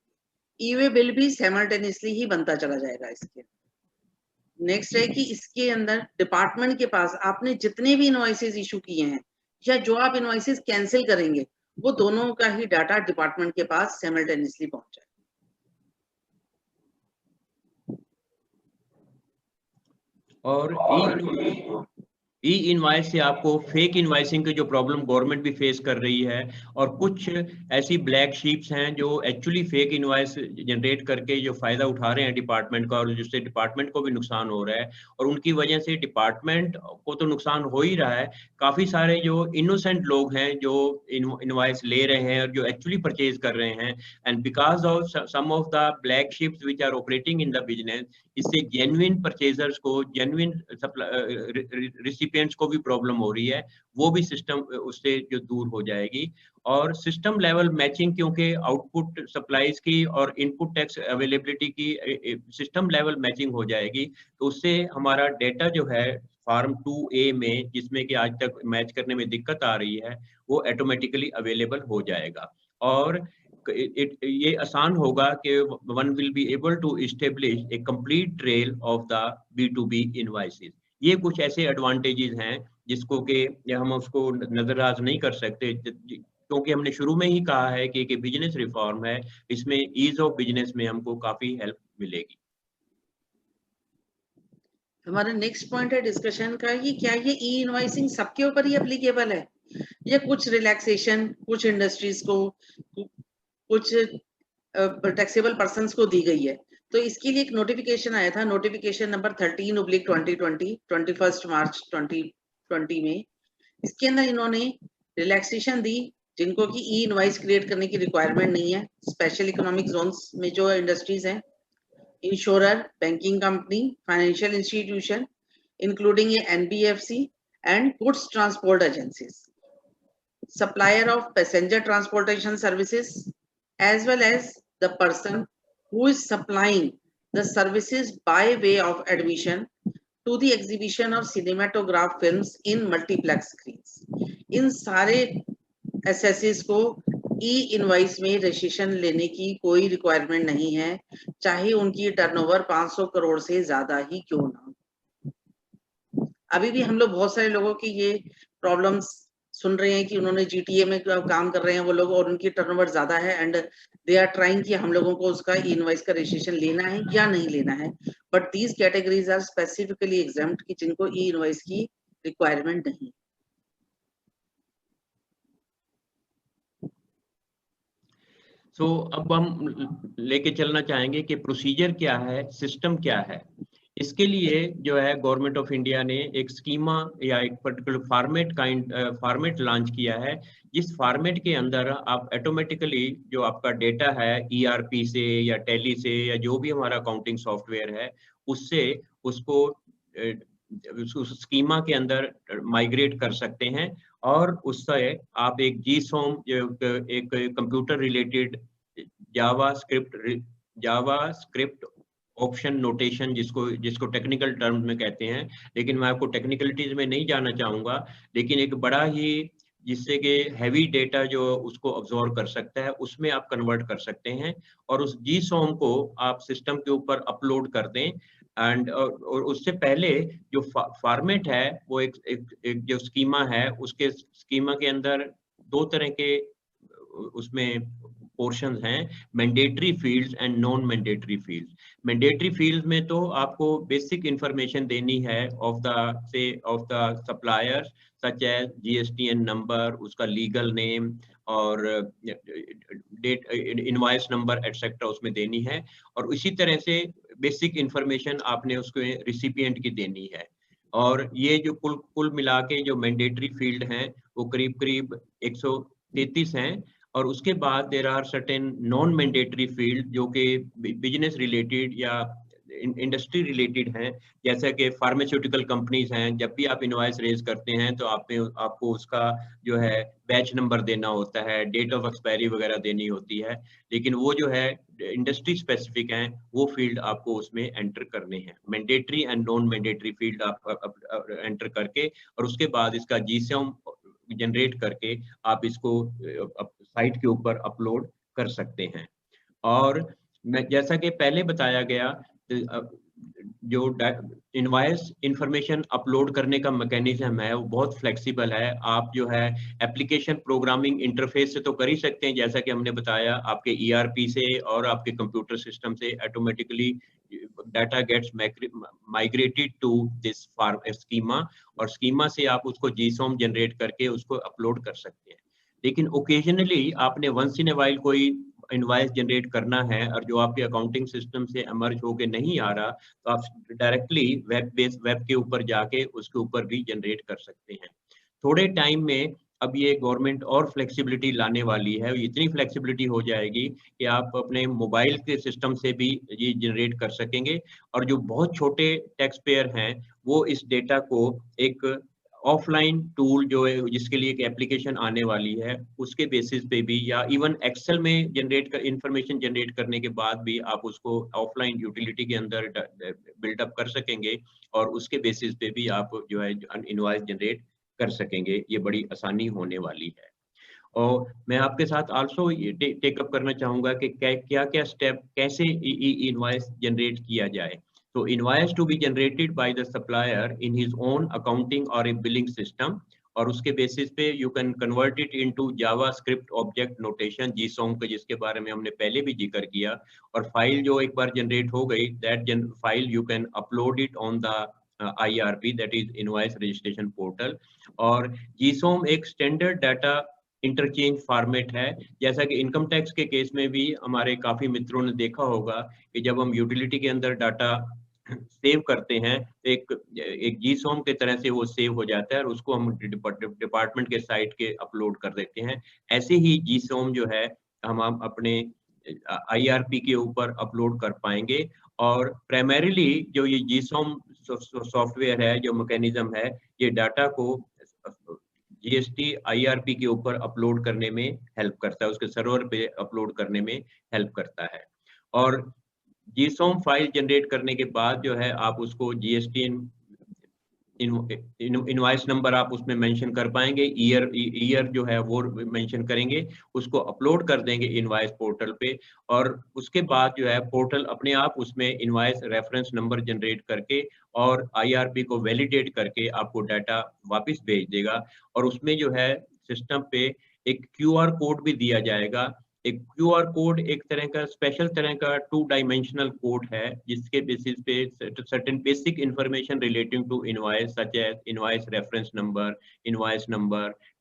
ई-वे बिल भी साइमल्टेनियसली ही बनता चला जाएगा इसके। नेक्स्ट है कि इसके अंदर डिपार्टमेंट के पास आपने जितने भी इनवॉइसेस इशू किए हैं या जो आप इनवॉइसेस कैंसिल करेंगे, वो दोनों का ही डाटा डिपार्टमेंट के पास साइमल्टेनियसली पहुंच जाए। और ई इनवाइस से आपको फेक इनवाइसिंग की जो प्रॉब्लम गवर्नमेंट भी फेस कर रही है, और कुछ ऐसी ब्लैक शीप्स हैं जो एक्चुअली फेक इनवाइस जनरेट करके जो फायदा उठा रहे हैं डिपार्टमेंट का, और जिससे डिपार्टमेंट को भी नुकसान हो रहा है, और उनकी वजह से डिपार्टमेंट को तो नुकसान हो ही रहा है, काफी सारे जो इनोसेंट लोग हैं जो इनवाइस ले रहे हैं और जो एक्चुअली परचेज कर रहे हैं, and because of some of the black sheeps which are operating in the business, इससे जेन्युइन परचेजर्स को, जेन्युइन रिसिपिएंट्स को भी प्रॉब्लम हो रही है। वो भी सिस्टम उससे जो दूर हो जाएगी। और सिस्टम लेवल मैचिंग, क्योंकि आउटपुट सप्लाईज की और इनपुट टैक्स अवेलेबिलिटी की सिस्टम लेवल मैचिंग हो जाएगी, तो उससे हमारा डेटा जो है फॉर्म 2A में, जिसमें कि आज तक मैच करने में दिक्कत आ रही है, वो ऑटोमेटिकली अवेलेबल हो जाएगा। और ये आसान होगा कि one will be able to establish a complete trail of the B2B invoices. ये कुछ ऐसे एडवांटेजेस हैं जिसको कि हम उसको नजरअंदाज नहीं कर सकते, क्योंकि हमने शुरू में ही कहा है कि एक बिजनेस रिफॉर्म है, इसमें ईज ऑफ बिजनेस में हमको काफी हेल्प मिलेगी। हमारा नेक्स्ट पॉइंट है डिस्कशन का कि क्या ये ई इनवॉइसिंग सबके ऊपर ही एप्लीकेबल है या कुछ रिलैक्सेशन कुछ इंडस्ट्रीज को, कुछ टैक्सेबल पर्संस को दी गई है। तो इसके लिए एक नोटिफिकेशन आया था, नोटिफिकेशन नंबर 13/2020, 21 मार्च 2020 में। इसके अंदर इन्होंने रिलैक्सेशन दी जिनको कि ई इनवॉइस क्रिएट करने की रिक्वायरमेंट नहीं है, स्पेशल इकोनॉमिक जोन्स में जो इंडस्ट्रीज हैं, insurer, banking company, financial institution, including a NBFC and goods transport agencies, supplier of passenger transportation services, as well as the person who is supplying the services by way of admission to the exhibition of cinematograph films in multiplex screens. इन सारे एसएससीज को ई invoice में registration लेने की कोई requirement नहीं है, चाहे उनकी टर्नओवर 500 करोड़ से ज्यादा ही क्यों ना हो। अभी भी हम लोग बहुत सारे लोगों की ये प्रॉब्लम्स सुन रहे हैं कि उन्होंने जीटीए में काम कर रहे हैं वो लोग और उनकी टर्नओवर ज्यादा है एंड दे आर ट्राइंग कि हम लोगों को उसका ई इनवाइस का रजिस्ट्रेशन लेना है या नहीं लेना है, but these categories are specifically exempt कि जिनको ई इनवाइस की रिक्वायरमेंट नहीं। सो अब हम लेके चलना चाहेंगे कि प्रोसीजर क्या है, सिस्टम क्या है। इसके लिए जो है गवर्नमेंट ऑफ इंडिया ने एक स्कीमा या एक पर्टिकुलर फॉर्मेट लॉन्च किया है, जिस फॉर्मेट के अंदर आप ऑटोमेटिकली जो आपका डेटा है ईआरपी से या टैली से या जो भी हमारा अकाउंटिंग सॉफ्टवेयर है उससे उसको उस स्कीमा के अंदर माइग्रेट कर सकते हैं और उससे आप एक जीसोम एक कंप्यूटर रिलेटेड जावा स्क्रिप्ट ऑप्शन नोटेशन जिसको टेक्निकल टर्म में कहते हैं, लेकिन मैं आपको टेक्निकलिटीज में नहीं जाना चाहूंगा, लेकिन एक बड़ा ही जिससे कि हैवी डेटा जो उसको ऑब्जॉर्व कर सकता है उसमें आप कन्वर्ट कर सकते हैं और उस जीसोम को आप सिस्टम के ऊपर अपलोड कर दें। एंड और उससे पहले जो फॉर्मेट है वो एक जो स्कीमा है उसके स्कीमा के अंदर दो तरह के उसमें पोर्शंस हैं, mandatory fields and non mandatory fields. Mandatory field में तो आपको बेसिक इंफॉर्मेशन देनी है of the suppliers such as GSTN number, उसका लीगल नेम और डेट इनवॉइस नंबर एटसेट्रा उसमें देनी है, और इसी तरह से बेसिक इंफॉर्मेशन आपने उसको रिसिपिएंट की देनी है। और ये जो कुल मिला के जो मैंडेटरी फील्ड हैं वो करीब 133 हैं। और उसके बाद there are certain non mandatory field जो कि बिजनेस रिलेटेड या इंडस्ट्री रिलेटेड हैं, जैसा कि फार्मास्यूटिकल कंपनीज हैं, जब भी आप इनवॉइस रेज करते हैं तो आपको उसका जो है बैच नंबर देना होता है, डेट ऑफ एक्सपायरी वगैरह देनी होती है, लेकिन वो जो है इंडस्ट्री स्पेसिफिक हैं वो फील्ड आपको उसमें एंटर करने हैं। Mandatory and non mandatory field आप एंटर करके और उसके बाद इसका जीसोम जनरेट करके आप इसको साइट के ऊपर अपलोड कर सकते हैं। और मैं जैसा कि पहले बताया गया जो इनवॉइस इंफॉर्मेशन अपलोड करने का मैकेनिज्म है वो बहुत फ्लेक्सिबल है। आप जो है एप्लीकेशन प्रोग्रामिंग इंटरफेस से तो कर ही सकते हैं, जैसा कि हमने बताया आपके ईआरपी से और आपके कंप्यूटर सिस्टम से automatically data gets migrated to this schema, और स्कीमा से आप उसको जीसोम जनरेट करके उसको अपलोड कर सकते हैं। लेकिन ओकेजनली आपने वंस इन ए वाइल कोई इनवॉइस जनरेट करना है और जो आपके अकाउंटिंग सिस्टम से एमर्ज होके नहीं आ रहा, तो आप डायरेक्टली वेब के ऊपर जाके उसके ऊपर भी जनरेट कर सकते हैं। थोड़े टाइम में अब ये गवर्नमेंट और फ्लेक्सिबिलिटी लाने वाली है, इतनी फ्लेक्सिबिलिटी हो जाएगी कि आप अपने मोबाइल के सिस्टम से भी ये जनरेट कर सकेंगे, और जो बहुत छोटे टैक्स पेयर हैं वो इस डेटा को एक ऑफलाइन टूल जो है जिसके लिए एक एप्लीकेशन आने वाली है उसके बेसिस पे भी, या इवन एक्सेल में इंफॉर्मेशन जनरेट करने के बाद भी आप उसको ऑफलाइन यूटिलिटी के अंदर बिल्डअप कर सकेंगे और उसके बेसिस पे भी आप जो है इनवॉइस जनरेट कर सकेंगे। ये बड़ी आसानी होने वाली है। और मैं आपके साथ आल्सो टेकअप करना चाहूंगा कि क्या स्टेप कैसे इनवॉइस जनरेट किया जाए। So invoice to be generated by the supplier in his own accounting or a billing system और उसके बेसिस पे you can convert it into JavaScript object notation JSON के, जिसके बारे में हमने पहले भी जिक्र किया। और फाइल जो एक बार जनरेट हो गई, that file you can upload it on the IRP, that is invoice registration portal. और जीसोम एक स्टैंडर्ड डाटा इंटरचेंज फॉर्मेट है। जैसा कि इनकम टैक्स के केस में भी हमारे काफी मित्रों ने देखा होगा कि जब हम यूटिलिटी के अंदर डाटा सेव करते हैं, एक जीसोम के तरह से वो सेव हो जाता है और उसको हम डिपार्टमेंट के साइट के अपलोड कर देते हैं। ऐसे ही जीसोम जो है हम अपने IRP के ऊपर अपलोड कर पाएंगे। और प्राइमरीली जो ये जीसोम सॉफ्टवेयर है, जो मैकेनिज्म है, ये डाटा को GST IRP के ऊपर अपलोड करने में हेल्प करता है, उसके सर्वर पे अपलोड करने में हेल्प करता है। और जीसोम फाइल जनरेट करने के बाद जो है आप उसको GST इनवॉइस नंबर आप उसमें मेंशन कर पाएंगे, ईयर जो है वो मेंशन करेंगे, उसको अपलोड कर देंगे इनवॉइस पोर्टल पे। और उसके बाद जो है पोर्टल अपने आप उसमें इनवॉइस रेफरेंस नंबर जनरेट करके और IRP को वैलिडेट करके आपको डाटा वापस भेज देगा। और उसमें जो है सिस्टम पे एक QR कोड भी दिया जाएगा। एक QR कोड एक तरह का स्पेशल तरह का 2 डायमेंशनल कोड है, जिसके बेसिस पे certain basic information relating to invoice such as invoice reference number,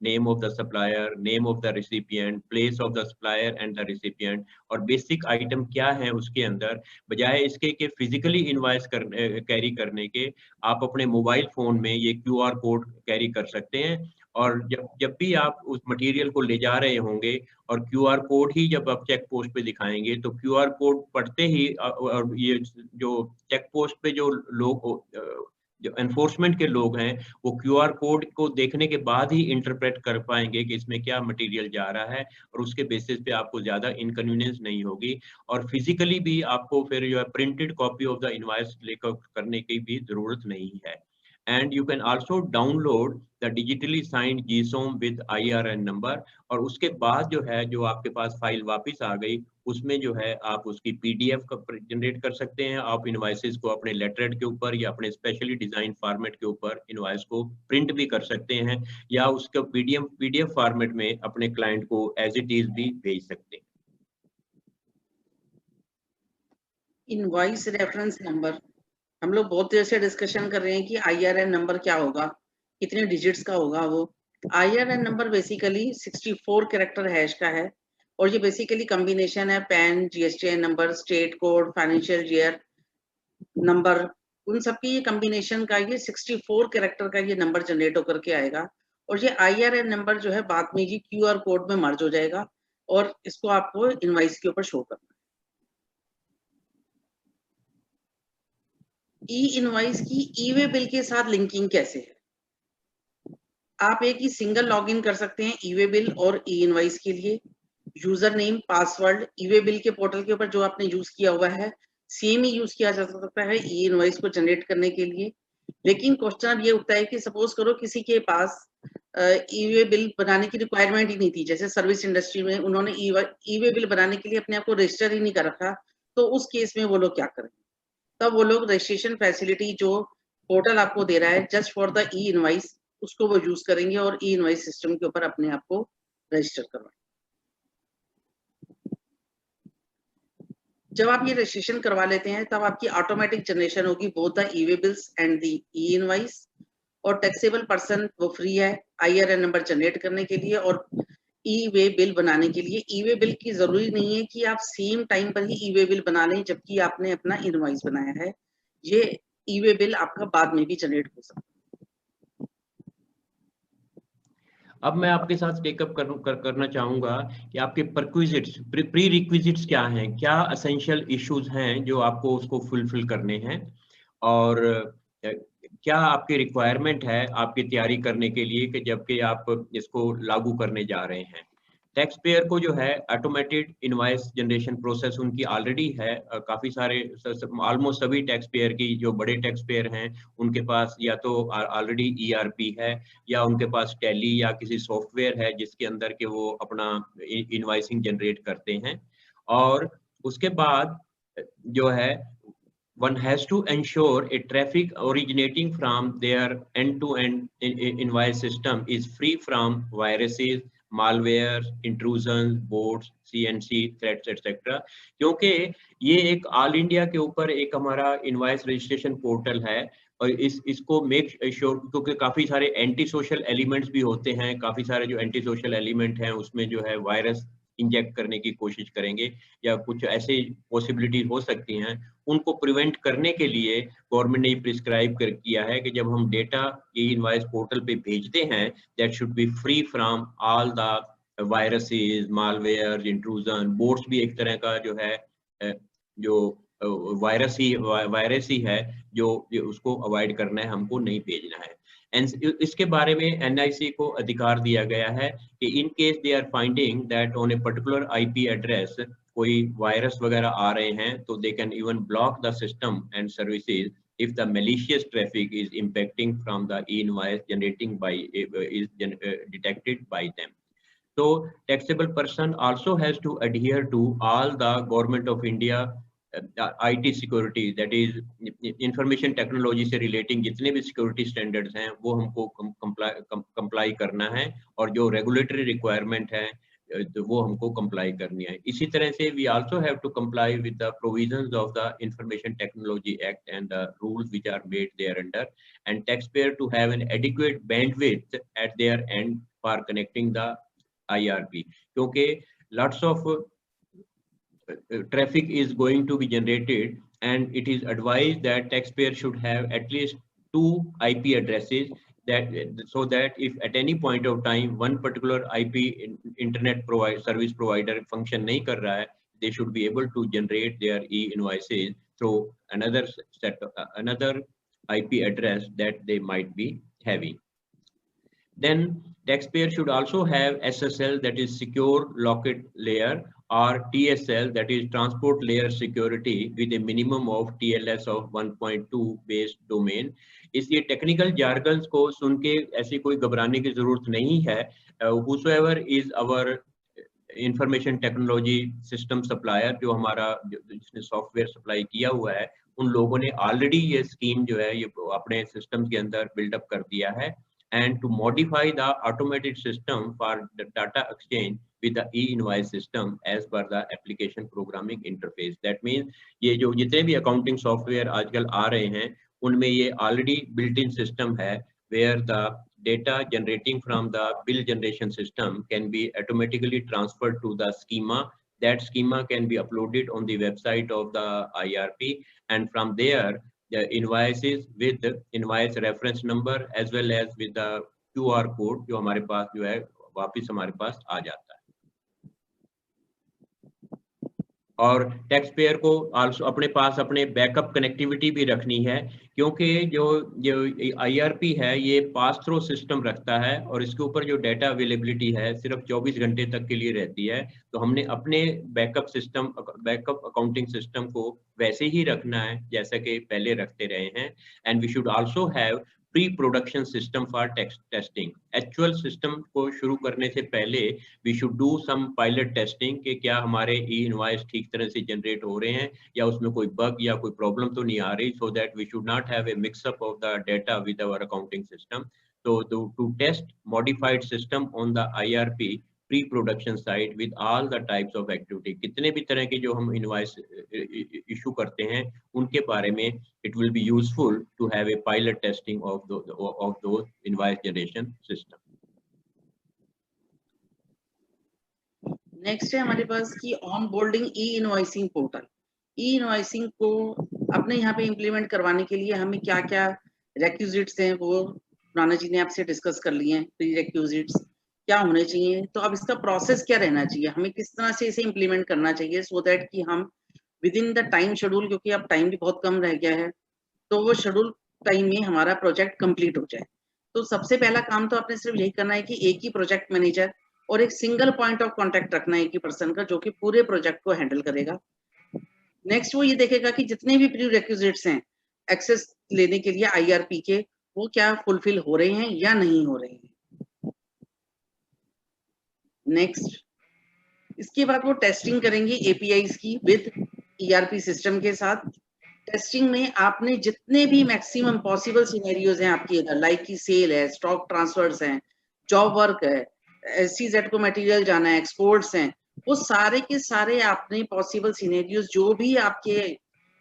name of the supplier, name of the recipient, place of the supplier and the recipient, और basic item क्या है उसके अंदर, बजाय इसके कि फिजिकली इनवॉइस कैरी करने के, आप अपने मोबाइल फोन में ये QR कोड कैरी कर सकते हैं। और जब भी आप उस मटेरियल को ले जा रहे होंगे और QR कोड ही जब आप चेक पोस्ट पे दिखाएंगे, तो QR कोड पढ़ते ही और ये जो चेक पोस्ट पे जो लोग जो एनफोर्समेंट के लोग हैं, वो QR कोड को देखने के बाद ही इंटरप्रेट कर पाएंगे कि इसमें क्या मटेरियल जा रहा है, और उसके बेसिस पे आपको ज्यादा इनकन्वीनियंस नहीं होगी। और फिजिकली भी आपको फिर जो है printed copy of the invoice लेकर करने की भी जरूरत नहीं है। And you can also download the digitally signed GSOM with IRN number। और उसके बाद जो है, जो आपके पास फाइल वापस आ गई, उसमें जो है आप उसकी PDF का जनरेट कर सकते हैं। आप इनवॉइसेस को अपने लेटरहेड के ऊपर या अपने स्पेशली डिजाइन फॉर्मेट के ऊपर इनवॉइस को प्रिंट भी कर सकते हैं, या उसका PDF फॉर्मेट में अपने क्लाइंट को एज इट इज भी भेज सकते हैं। इनवॉइस रेफरेंस नंबर, हम लोग बहुत देर से डिस्कशन कर रहे हैं कि IRN नंबर क्या होगा, कितने डिजिट्स का होगा। वो IRN number basically 64 character hash का है, और ये बेसिकली कॉम्बिनेशन है pan, GSTN number, state code, financial year number, उन सबकी ये कॉम्बिनेशन का ये 64 कैरेक्टर का ये नंबर जनरेट होकर के आएगा। और ये IRN नंबर जो है बाद में ये QR कोड में मर्ज हो जाएगा, और इसको आपको इनवॉइस के ऊपर शो करना है। इनवॉइस की ई-वे बिल के साथ लिंकिंग कैसे है? आप एक ही सिंगल लॉगिन कर सकते हैं ई-वे बिल और इनवॉइस के लिए। User name, password e-way bill के पोर्टल के ऊपर जो आपने यूज किया हुआ है, सेम ही यूज किया जा सकता है इनवॉइस को जनरेट करने के लिए। लेकिन क्वेश्चन अब ये उठता है कि सपोज करो किसी के पास ई-वे बिल बनाने की रिक्वायरमेंट ही नहीं थी, जैसे सर्विस इंडस्ट्री में उन्होंने ई-वे बिल बनाने के लिए अपने आप को रजिस्टर ही नहीं कर रखा, तो उस केस में वो लोग क्या करें? तब वो लोग रजिस्ट्रेशन फैसिलिटी जो पोर्टल आपको दे रहा है जस्ट फॉर द इनवॉइस, उसको वो यूज करेंगे और इनवॉइस सिस्टम के ऊपर अपने आप को रजिस्टर करवाएंगे। जब आप ये रजिस्ट्रेशन करवा लेते हैं, तब आपकी ऑटोमेटिक जनरेशन होगी both the e-way bills and the invoice. और टैक्सेबल पर्सन वो फ्री है IRN नंबर जनरेट करने के लिए और ई-वे बिल बनाने के लिए। ई-वे बिल की जरूरी नहीं है कि आप सेम टाइम पर ही ई-वे बिल बना लें जबकि आपने अपना इनवॉइस बनाया है। ये ई-वे बिल आपका बाद में भी जनरेट हो सकता है। अब मैं आपके साथ टेकअप करना चाहूंगा कि आपके प्रीक्विजिट्स, प्री रिक्विजिट्स क्या हैं, क्या एसेंशियल इश्यूज हैं जो आपको उसको फुलफिल करने हैं, और क्या आपकी रिक्वायरमेंट है आपकी तैयारी करने के लिए कि जबकि आप इसको लागू करने जा रहे हैं। टैक्स पेयर को जो है ऑटोमेटेड इनवॉइस जनरेशन प्रोसेस उनकी ऑलरेडी है। काफी सारे ऑलमोस्ट सभी टैक्स पेयर की, जो बड़े टैक्स पेयर हैं, उनके पास या तो ऑलरेडी ERP है, या उनके पास टैली या किसी सॉफ्टवेयर है जिसके अंदर के वो अपना इनवॉइसिंग जनरेट करते हैं। और उसके बाद जो है one has to ensure a traffic originating from their end-to-end invoice system is free from viruses, malware, intrusions, bots, CNC threats, etc. क्योंकि ये एक ऑल इंडिया के ऊपर एक हमारा इनवॉइस रजिस्ट्रेशन पोर्टल है और इसको मेक श्योर, क्योंकि काफी सारे एंटी सोशल एलिमेंट्स भी होते हैं, काफी सारे जो एंटी सोशल एलिमेंट हैं उसमें जो है वायरस इंजेक्ट करने की कोशिश करेंगे या कुछ ऐसे पॉसिबिलिटीज हो सकती हैं, उनको प्रिवेंट करने के लिए गवर्नमेंट ने प्रिस्क्राइब किया है कि जब हम डेटा ई इनवॉइस पोर्टल पे भेजते हैं, that should be free from all the viruses, malware, intrusion, boats भी एक तरह का जो है जो वायरस ही है जो उसको अवॉइड करना है, हमको नहीं भेजना है। इसके बारे में NIC को अधिकार दिया गया है कि in case they are finding that on a particular IP address कोई वायरस वगैरह आ रहे हैं, तो they can even block the system and services if the malicious traffic is impacting from the e-invoice generating by detected by them. So taxable person also has to adhere to all the Government of India IT security, that is information technology से relating जितने भी security standards हैं वो हमको comply करना है, और जो regulatory requirement है तो वो हमको comply करनी है। इसी तरह से we also have to comply with the provisions of the Information Technology Act and the rules which are made thereunder, and taxpayer to have an adequate bandwidth at their end for connecting the IRP, क्योंकि lots of traffic is going to be generated, and it is advised that taxpayer should have at least 2 IP addresses, that so that if at any point of time one particular IP internet service provider function nahi kar raha hai, they should be able to generate their e-invoices through another another IP address that they might be having. Then taxpayer should also have SSL, that is secure locket layer, or TSL, that is transport layer security, with a minimum of TLS of 1.2 base domain. इसलिए technical jargons को सुन के ऐसी कोई घबराने की जरूरत नहीं है। whosoever is our information technology system supplier, जो हमारा जिसने सॉफ्टवेयर सप्लाई किया हुआ है, उन लोगों ने ऑलरेडी ये स्कीम जो है ये अपने सिस्टम के अंदर बिल्डअप कर दिया है, and to modify the automated system for the data exchange with the e-invoice system as per the application programming interface. That means ये जो जितने भी accounting software आजकल आ रहे हैं उनमें ये already built-in system है where the data generating from the bill generation system can be automatically transferred to the schema. That schema can be uploaded on the website of the IRP, and from there the invoices with the invoice reference number as well as with the QR code जो हमारे पास जो है वापस हमारे पास आ जाता है। और tax payer को आल्सो अपने पास अपने बैकअप कनेक्टिविटी भी रखनी है, क्योंकि जो IRP है ये पास थ्रू सिस्टम रखता है और इसके ऊपर जो डेटा अवेलेबिलिटी है सिर्फ 24 घंटे तक के लिए रहती है। तो हमने अपने बैकअप अकाउंटिंग सिस्टम को वैसे ही रखना है जैसा कि पहले रखते रहे हैं। And we should also have pre production system for testing. Actual system को शुरू करने से पहले we should do some pilot testing कि क्या हमारे ई-इनवॉइस ठीक तरह से जनरेट हो रहे हैं या उसमें कोई बग या कोई प्रॉब्लम तो नहीं आ रही, so that we should not have a mix up of the data with our accounting system. तो to test modified system on the IRP pre-production side with all the types of activity, कितने भी तरह के जो हम invoice issue करते हैं उनके बारे में it will be useful to have a pilot testing of those invoice generation system. Next है हमारे पास की ऑन बोर्डिंग ई-इनवॉइसिंग पोर्टल। ई-इनवॉइसिंग को अपने यहाँ पे इम्प्लीमेंट करवाने के लिए हमें क्या क्या रेक्विजिट्स हैं वो राणा जी ने आपसे डिस्कस कर लिए हैं। प्री रेक्विजिट्स क्या होने चाहिए, तो अब इसका प्रोसेस क्या रहना चाहिए, हमें किस तरह से इसे इम्प्लीमेंट करना चाहिए सो दैट कि हम with in the time schedule, क्योंकि अब टाइम भी बहुत कम रह गया है, तो वो शेड्यूल टाइम में हमारा प्रोजेक्ट कंप्लीट हो जाए। तो सबसे पहला काम तो आपने सिर्फ यही करना है कि एक ही प्रोजेक्ट मैनेजर और एक सिंगल पॉइंट ऑफ कांटेक्ट रखना है एक ही पर्सन का, जो कि पूरे प्रोजेक्ट को हैंडल करेगा। नेक्स्ट वो ये देखेगा कि जितने भी प्री रिक्विजिट्स हैं एक्सेस लेने के लिए IRP के, वो क्या फुलफिल हो रहे हैं या नहीं हो रहे हैं। नेक्स्ट इसके बाद वो टेस्टिंग करेंगे APIs की विद ERP सिस्टम के साथ, टेस्टिंग में आपने जितने भी मैक्सिमम पॉसिबल सिनेरियोज हैं आपकी, इधर लाइक की सेल है, स्टॉक ट्रांसफर्स हैं, जॉब वर्क है, SCZ को मटेरियल जाना है, एक्सपोर्ट्स हैं, वो सारे के सारे आपने पॉसिबल सिनेरियोज जो भी आपके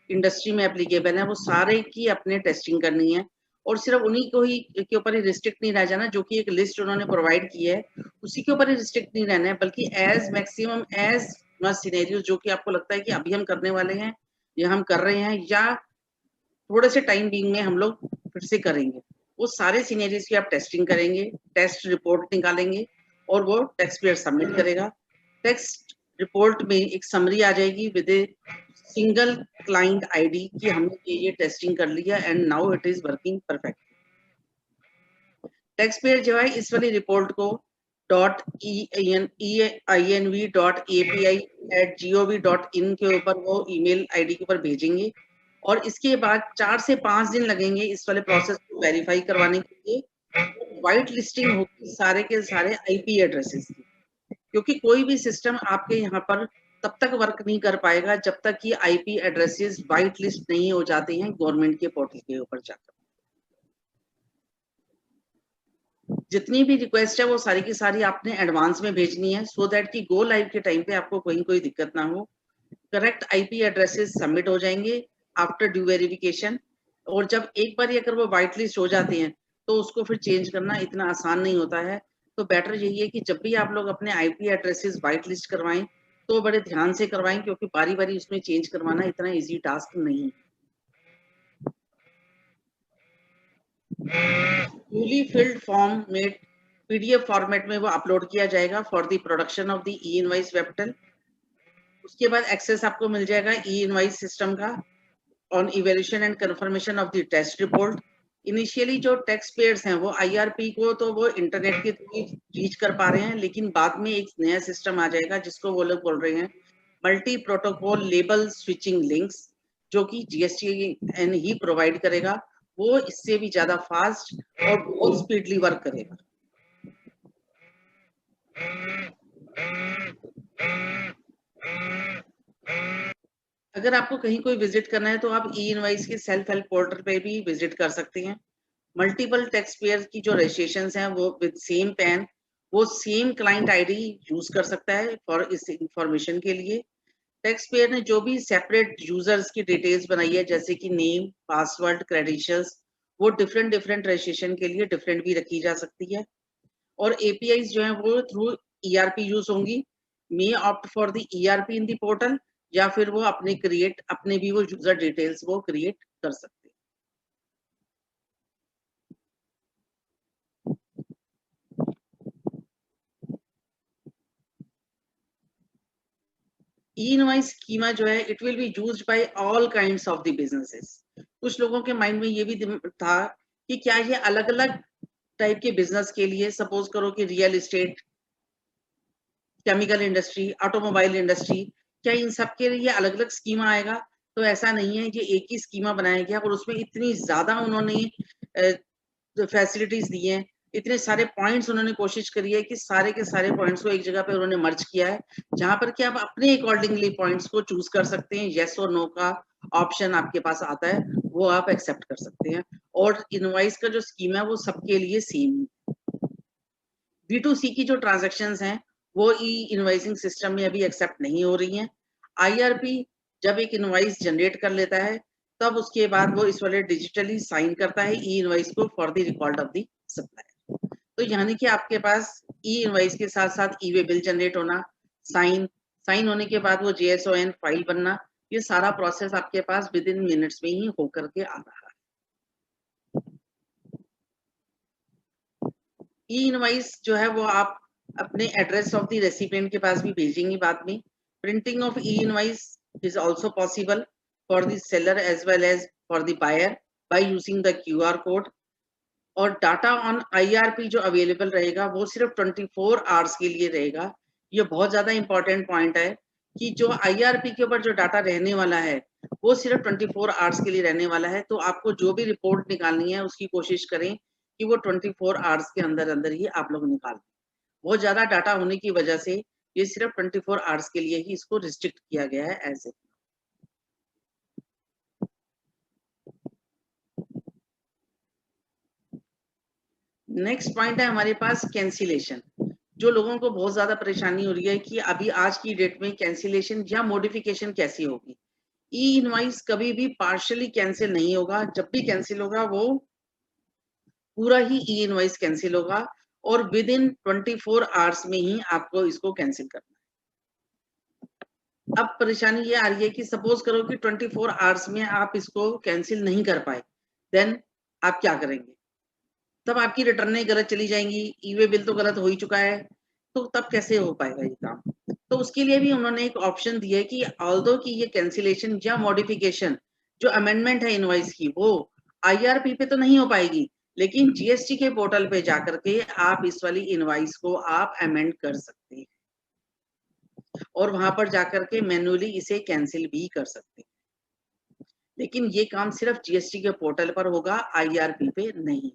इंडस्ट्री में एप्लीकेबल है वो सारे की अपने टेस्टिंग करनी है। और सिर्फ उन्हीं को ही के ऊपर ही रिस्ट्रिक्ट नहीं रह जाना, जो कि एक लिस्ट उन्होंने प्रोवाइड की है उसी के ऊपर ही रिस्ट्रिक्ट नहीं रहना है, बल्कि as maximum as much scenarios जो कि आपको लगता है कि अभी हम करने वाले हैं या हम कर रहे हैं या थोड़े से टाइम बीइंग में हम लोग फिर से करेंगे, वो सारे सिनेरियोज की आप टेस्टिंग करेंगे, टेस्ट रिपोर्ट निकालेंगे और वो टैक्स पेयर सबमिट करेगा। टेक्स्ट रिपोर्ट में एक समरी आ जाएगी with a single client ID कि हमने ये टेस्टिंग कर लिया and now it is working perfect. Tax payer जो है इस वाली रिपोर्ट को .env.api@gov.in के ऊपर वो ईमेल आईडी के ऊपर भेजेंगे और इसके बाद 4 से 5 दिन लगेंगे इस वाले प्रोसेस को वेरीफाई करवाने के लिए। व्हाइट लिस्टिंग होगी सारे के सारे आईपी एड्रेसेस की, क्योंकि कोई भी सिस्टम आपके यहाँ पर तब तक वर्क नहीं कर पाएगा जब तक कि आईपी एड्रेसेस व्हाइट लिस्ट नहीं हो जाते हैं गवर्नमेंट के पोर्टल के ऊपर जाकर। जितनी भी रिक्वेस्ट है वो सारी की सारी आपने एडवांस में भेजनी है सो दैट कि गो लाइव के टाइम पे आपको कोई दिक्कत ना हो। करेक्ट आईपी एड्रेसेस सबमिट हो जाएंगे आफ्टर ड्यू वेरिफिकेशन, और जब एक बार अगर वो व्हाइट लिस्ट हो जाते हैं तो उसको फिर चेंज करना इतना आसान नहीं होता है। तो बेटर यही है कि जब भी आप लोग अपने आईपी एड्रेसेस व्हाइट लिस्ट करवाएं तो बड़े ध्यान से करवाएं, क्योंकि बारी बारी उसमें चेंज करवाना इतना इजी टास्क नहीं है। न्यूली फिल्ड फॉर्म में पीडीएफ फॉर्मेट में वो अपलोड किया जाएगा for the production of the e invoice वेबटल। उसके बाद एक्सेस आपको मिल जाएगा ई इनवॉइस सिस्टम का on evaluation and confirmation of the test report. Initially जो टैक्स पेयर्स हैं वो आईआरपी को तो वो इंटरनेट के थ्रू रीच कर पा रहे हैं, लेकिन बाद में एक नया सिस्टम आ जाएगा जिसको वो लोग बोल रहे हैं multi protocol label switching links, जो कि जीएसटीएन ही प्रोवाइड करेगा। वो इससे भी ज्यादा फास्ट और बहुत स्पीडली वर्क करेगा। अगर आपको कहीं कोई विजिट करना है तो आप ई इनवॉइस के सेल्फ हेल्प पोर्टल पे भी विजिट कर सकते हैं। मल्टीपल टैक्स पेयर की जो रजिस्ट्रेशंस हैं वो विद सेम पैन वो सेम क्लाइंट आईडी यूज कर सकता है फॉर इस इंफॉर्मेशन के लिए। टैक्स पेयर ने जो भी सेपरेट यूजर्स की डिटेल्स बनाई है जैसे कि नेम, पासवर्ड, क्रेडेंशियल्स, वो डिफरेंट रजिस्ट्रेशन के लिए डिफरेंट भी रखी जा सकती है। और एपीआईज जो है वो थ्रू ईआरपी यूज होंगी। May opt for the ERP in the portal, या फिर वो अपने भी वो यूजर डिटेल्स वो क्रिएट कर सकते हैं। ई इनवॉइस स्कीमा जो है it will be used by all kinds of the businesses. कुछ लोगों के माइंड में ये भी था कि क्या ये अलग अलग टाइप के बिजनेस के लिए, सपोज करो कि real estate, chemical industry, automobile industry, क्या इन सब के लिए अलग अलग स्कीमा आएगा? तो ऐसा नहीं है, ये एक ही स्कीमा बनाया गया और उसमें इतनी ज्यादा उन्होंने फैसिलिटीज दी हैं, इतने सारे पॉइंट्स उन्होंने कोशिश करी है कि सारे के सारे पॉइंट्स को एक जगह पे उन्होंने मर्ज किया है, जहां पर कि आप अपने अकॉर्डिंगली पॉइंट्स को चूज कर सकते हैं। येस और नो का ऑप्शन आपके पास आता है, वो आप एक्सेप्ट कर सकते हैं। और इनवॉइस का जो स्कीम है वो सबके लिए सेम है। B2C की जो ट्रांजेक्शन्स हैं वो ई इनवॉइसिंग सिस्टम में अभी एक्सेप्ट नहीं हो रही हैं। आईआरपी जब एक इनवॉइस जनरेट कर लेता है तब उसके बाद वो इस वाले डिजिटली साइन करता है ई इनवॉइस को for the record of the supplier. तो यानी कि आपके पास ई इनवॉइस के साथ साथ ई वे बिल जनरेट होना, साइन होने के बाद वो JSON फाइल बनना, ये सारा प्रोसेस आपके पास विद इन मिनट्स में ही होकर के आ रहा है। ई इनवॉइस जो है वो आप अपने एड्रेस ऑफ द रेसिपिएंट के पास भी भेजेंगे बाद में। Printing of e invoice is also possible for the seller as well as for the buyer by using the QR code. और डाटा ऑन IRP जो अवेलेबल रहेगा वो सिर्फ 24 आवर्स के लिए रहेगा। ये बहुत ज्यादा इंपॉर्टेंट पॉइंट है कि जो IRP के ऊपर जो डाटा रहने वाला है वो सिर्फ 24 आवर्स के लिए रहने वाला है। तो आपको जो भी रिपोर्ट निकालनी है उसकी कोशिश करें कि वो 24 आवर्स के अंदर अंदर ही आप लोग निकाल। बहुत ज्यादा डाटा होने की वजह से ये सिर्फ 24 आवर्स के लिए ही इसको रिस्ट्रिक्ट किया गया है। ऐसे नेक्स्ट पॉइंट है हमारे पास कैंसिलेशन। जो लोगों को बहुत ज्यादा परेशानी हो रही है कि अभी आज की डेट में कैंसिलेशन या मॉडिफिकेशन कैसी होगी। ई इनवॉइस कभी भी पार्शियली कैंसिल नहीं होगा, जब भी कैंसिल होगा वो पूरा ही ई इनवॉइस कैंसिल होगा और विद इन 24 आवर्स में ही आपको इसको कैंसिल करना है। अब परेशानी ये आ रही है कि सपोज करो कि 24 आवर्स में आप इसको कैंसिल नहीं कर पाए, देन आप क्या करेंगे? तब आपकी रिटर्नें गलत चली जाएंगी, ई वे बिल तो गलत हो ही चुका है, तो तब कैसे हो पाएगा ये काम? तो उसके लिए भी उन्होंने एक ऑप्शन दिया है कि ऑल्दो कि ये कैंसिलेशन या मॉडिफिकेशन जो अमेंडमेंट है इनवॉइस की वो आईआरपी पे तो नहीं हो पाएगी, लेकिन जीएसटी के पोर्टल पे जाकर के आप इस वाली इनवॉइस को आप अमेंड कर सकते हैं और वहां पर जाकर के मैन्युअली इसे कैंसिल भी कर सकते हैं। लेकिन ये काम सिर्फ जीएसटी के पोर्टल पर होगा, आईआरपी पे नहीं।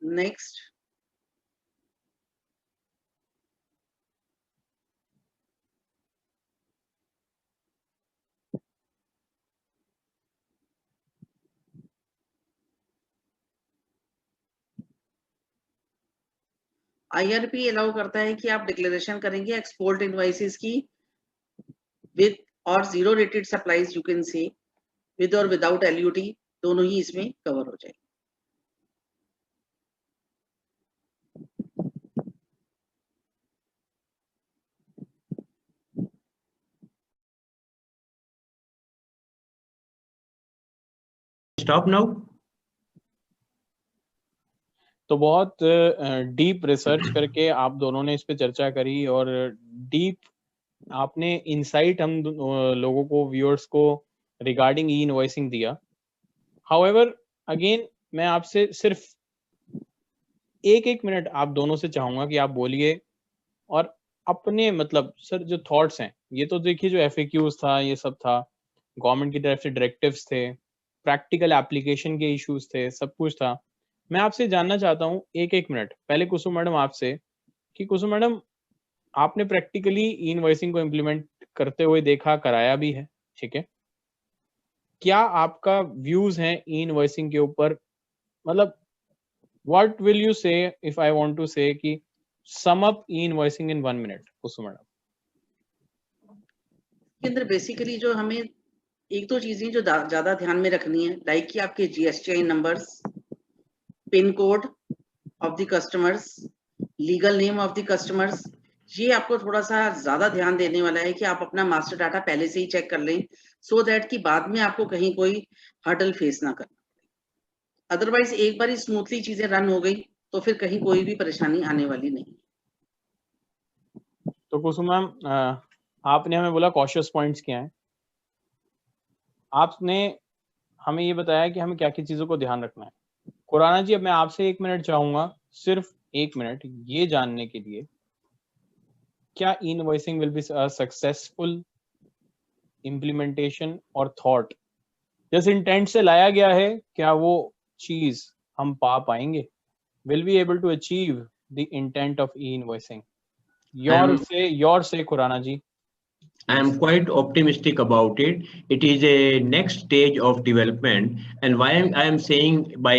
नेक्स्ट, आईआरपी अलाउ करता है कि आप डिक्लेरेशन करेंगे एक्सपोर्ट इनवॉइसेस की विद और zero rated supplies, you can say with और विदाउट एलयूटी दोनों ही इसमें कवर हो जाएगी। Stop now. तो बहुत डीप रिसर्च करके आप दोनों ने इस पे चर्चा करी और डीप आपने इनसाइट हम लोगों को, व्यूअर्स को रिगार्डिंग ई इनवॉइसिंग दिया। हाउएवर अगेन मैं आपसे सिर्फ एक मिनट आप दोनों से चाहूंगा कि आप बोलिए और अपने मतलब सर जो थॉट्स हैं, ये तो देखिए जो एफएक्यूज था ये सब था, गवर्नमेंट की तरफ से डायरेक्टिव्स थे, प्रैक्टिकल एप्लीकेशन के इश्यूज थे, सब कुछ था। मैं आपसे जानना चाहता हूँ एक मिनट पहले कुसुम मैडम आपसे कि कुसुम मैडम आपने प्रैक्टिकली ई इनवॉइसिंग को इम्प्लीमेंट करते हुए देखा, कराया भी है, ठीक है? क्या आपका व्यूज हैं ई इनवॉइसिंग के ऊपर? मतलब व्हाट विल यू से इफ आई वांट टू से कि सम अप ई इनवॉइसिंग इन 1 मिनट, कुसुम मैडम? के अंदर बेसिकली जो हमें एक दो चीजें जो ज्यादा ध्यान में रखनी है, लाइक कि आपके GST numbers, pin code of the customers, legal name of the customers, ये आपको थोड़ा सा ज्यादा ध्यान देने वाला है कि आप अपना मास्टर डाटा पहले से ही चेक कर लें, सो दैट कि बाद में आपको कहीं कोई हर्डल फेस ना करना। अदरवाइज एक बार स्मूथली चीजें रन हो गई तो फिर कहीं कोई भी परेशानी आने वाली नहीं। तो कुसुम मैम आपने हमें बोला कॉशियस पॉइंट्स क्या हैं, आपने हमें ये बताया कि हमें क्या क्या चीजों को ध्यान रखना है। खुराना जी अब मैं आपसे 1 मिनट चाहूंगा, सिर्फ 1 मिनट, ये जानने के लिए क्या invoicing will be successful implementation और थॉट जिस इंटेंट से लाया गया है, क्या वो चीज हम पा पाएंगे? Will be able to achieve the intent of e invoicing? Your say Khurana ji. I am quite optimistic about it. It is a next stage of development, and why I am saying by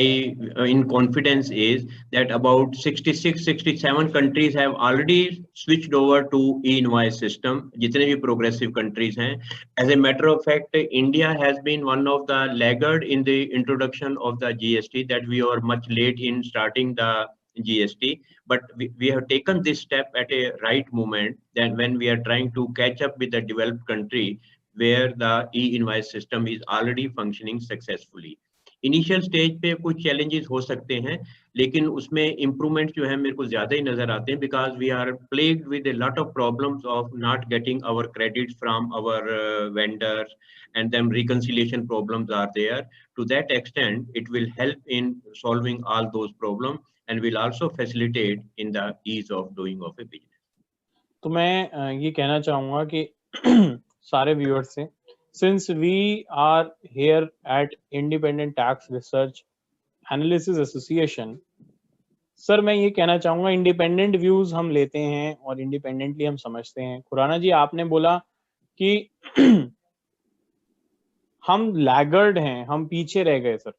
in confidence is that about 66, 67 countries have already switched over to e-invoice system. जितने भी progressive countries हैं. As a matter of fact, India has been one of the laggard in the introduction of the GST. That we are much late in starting the GST, but we have taken this step at a right moment, then when we are trying to catch up with the developed country where the e-invoice system is already functioning successfully. Initial stage पे कुछ challenges हो सकते हैं, लेकिन उसमें improvement जो है मेरे को ज्यादा ही नजर आते हैं, because we are plagued with a lot of problems of not getting our credits from our vendors, and then reconciliation problems are there. To that extent, it will help in solving all those problems and will also facilitate in the ease of doing of a business. तो मैं ये कहना चाहूंगा कि सारे viewers से, since we are here at Independent Tax Research Analysis Association, sir मैं ये कहना चाहूंगा, इंडिपेंडेंट व्यूज हम लेते हैं और इंडिपेंडेंटली हम समझते हैं। खुराना जी आपने बोला कि हम लैगर्ड हैं, हम पीछे रह गए sir.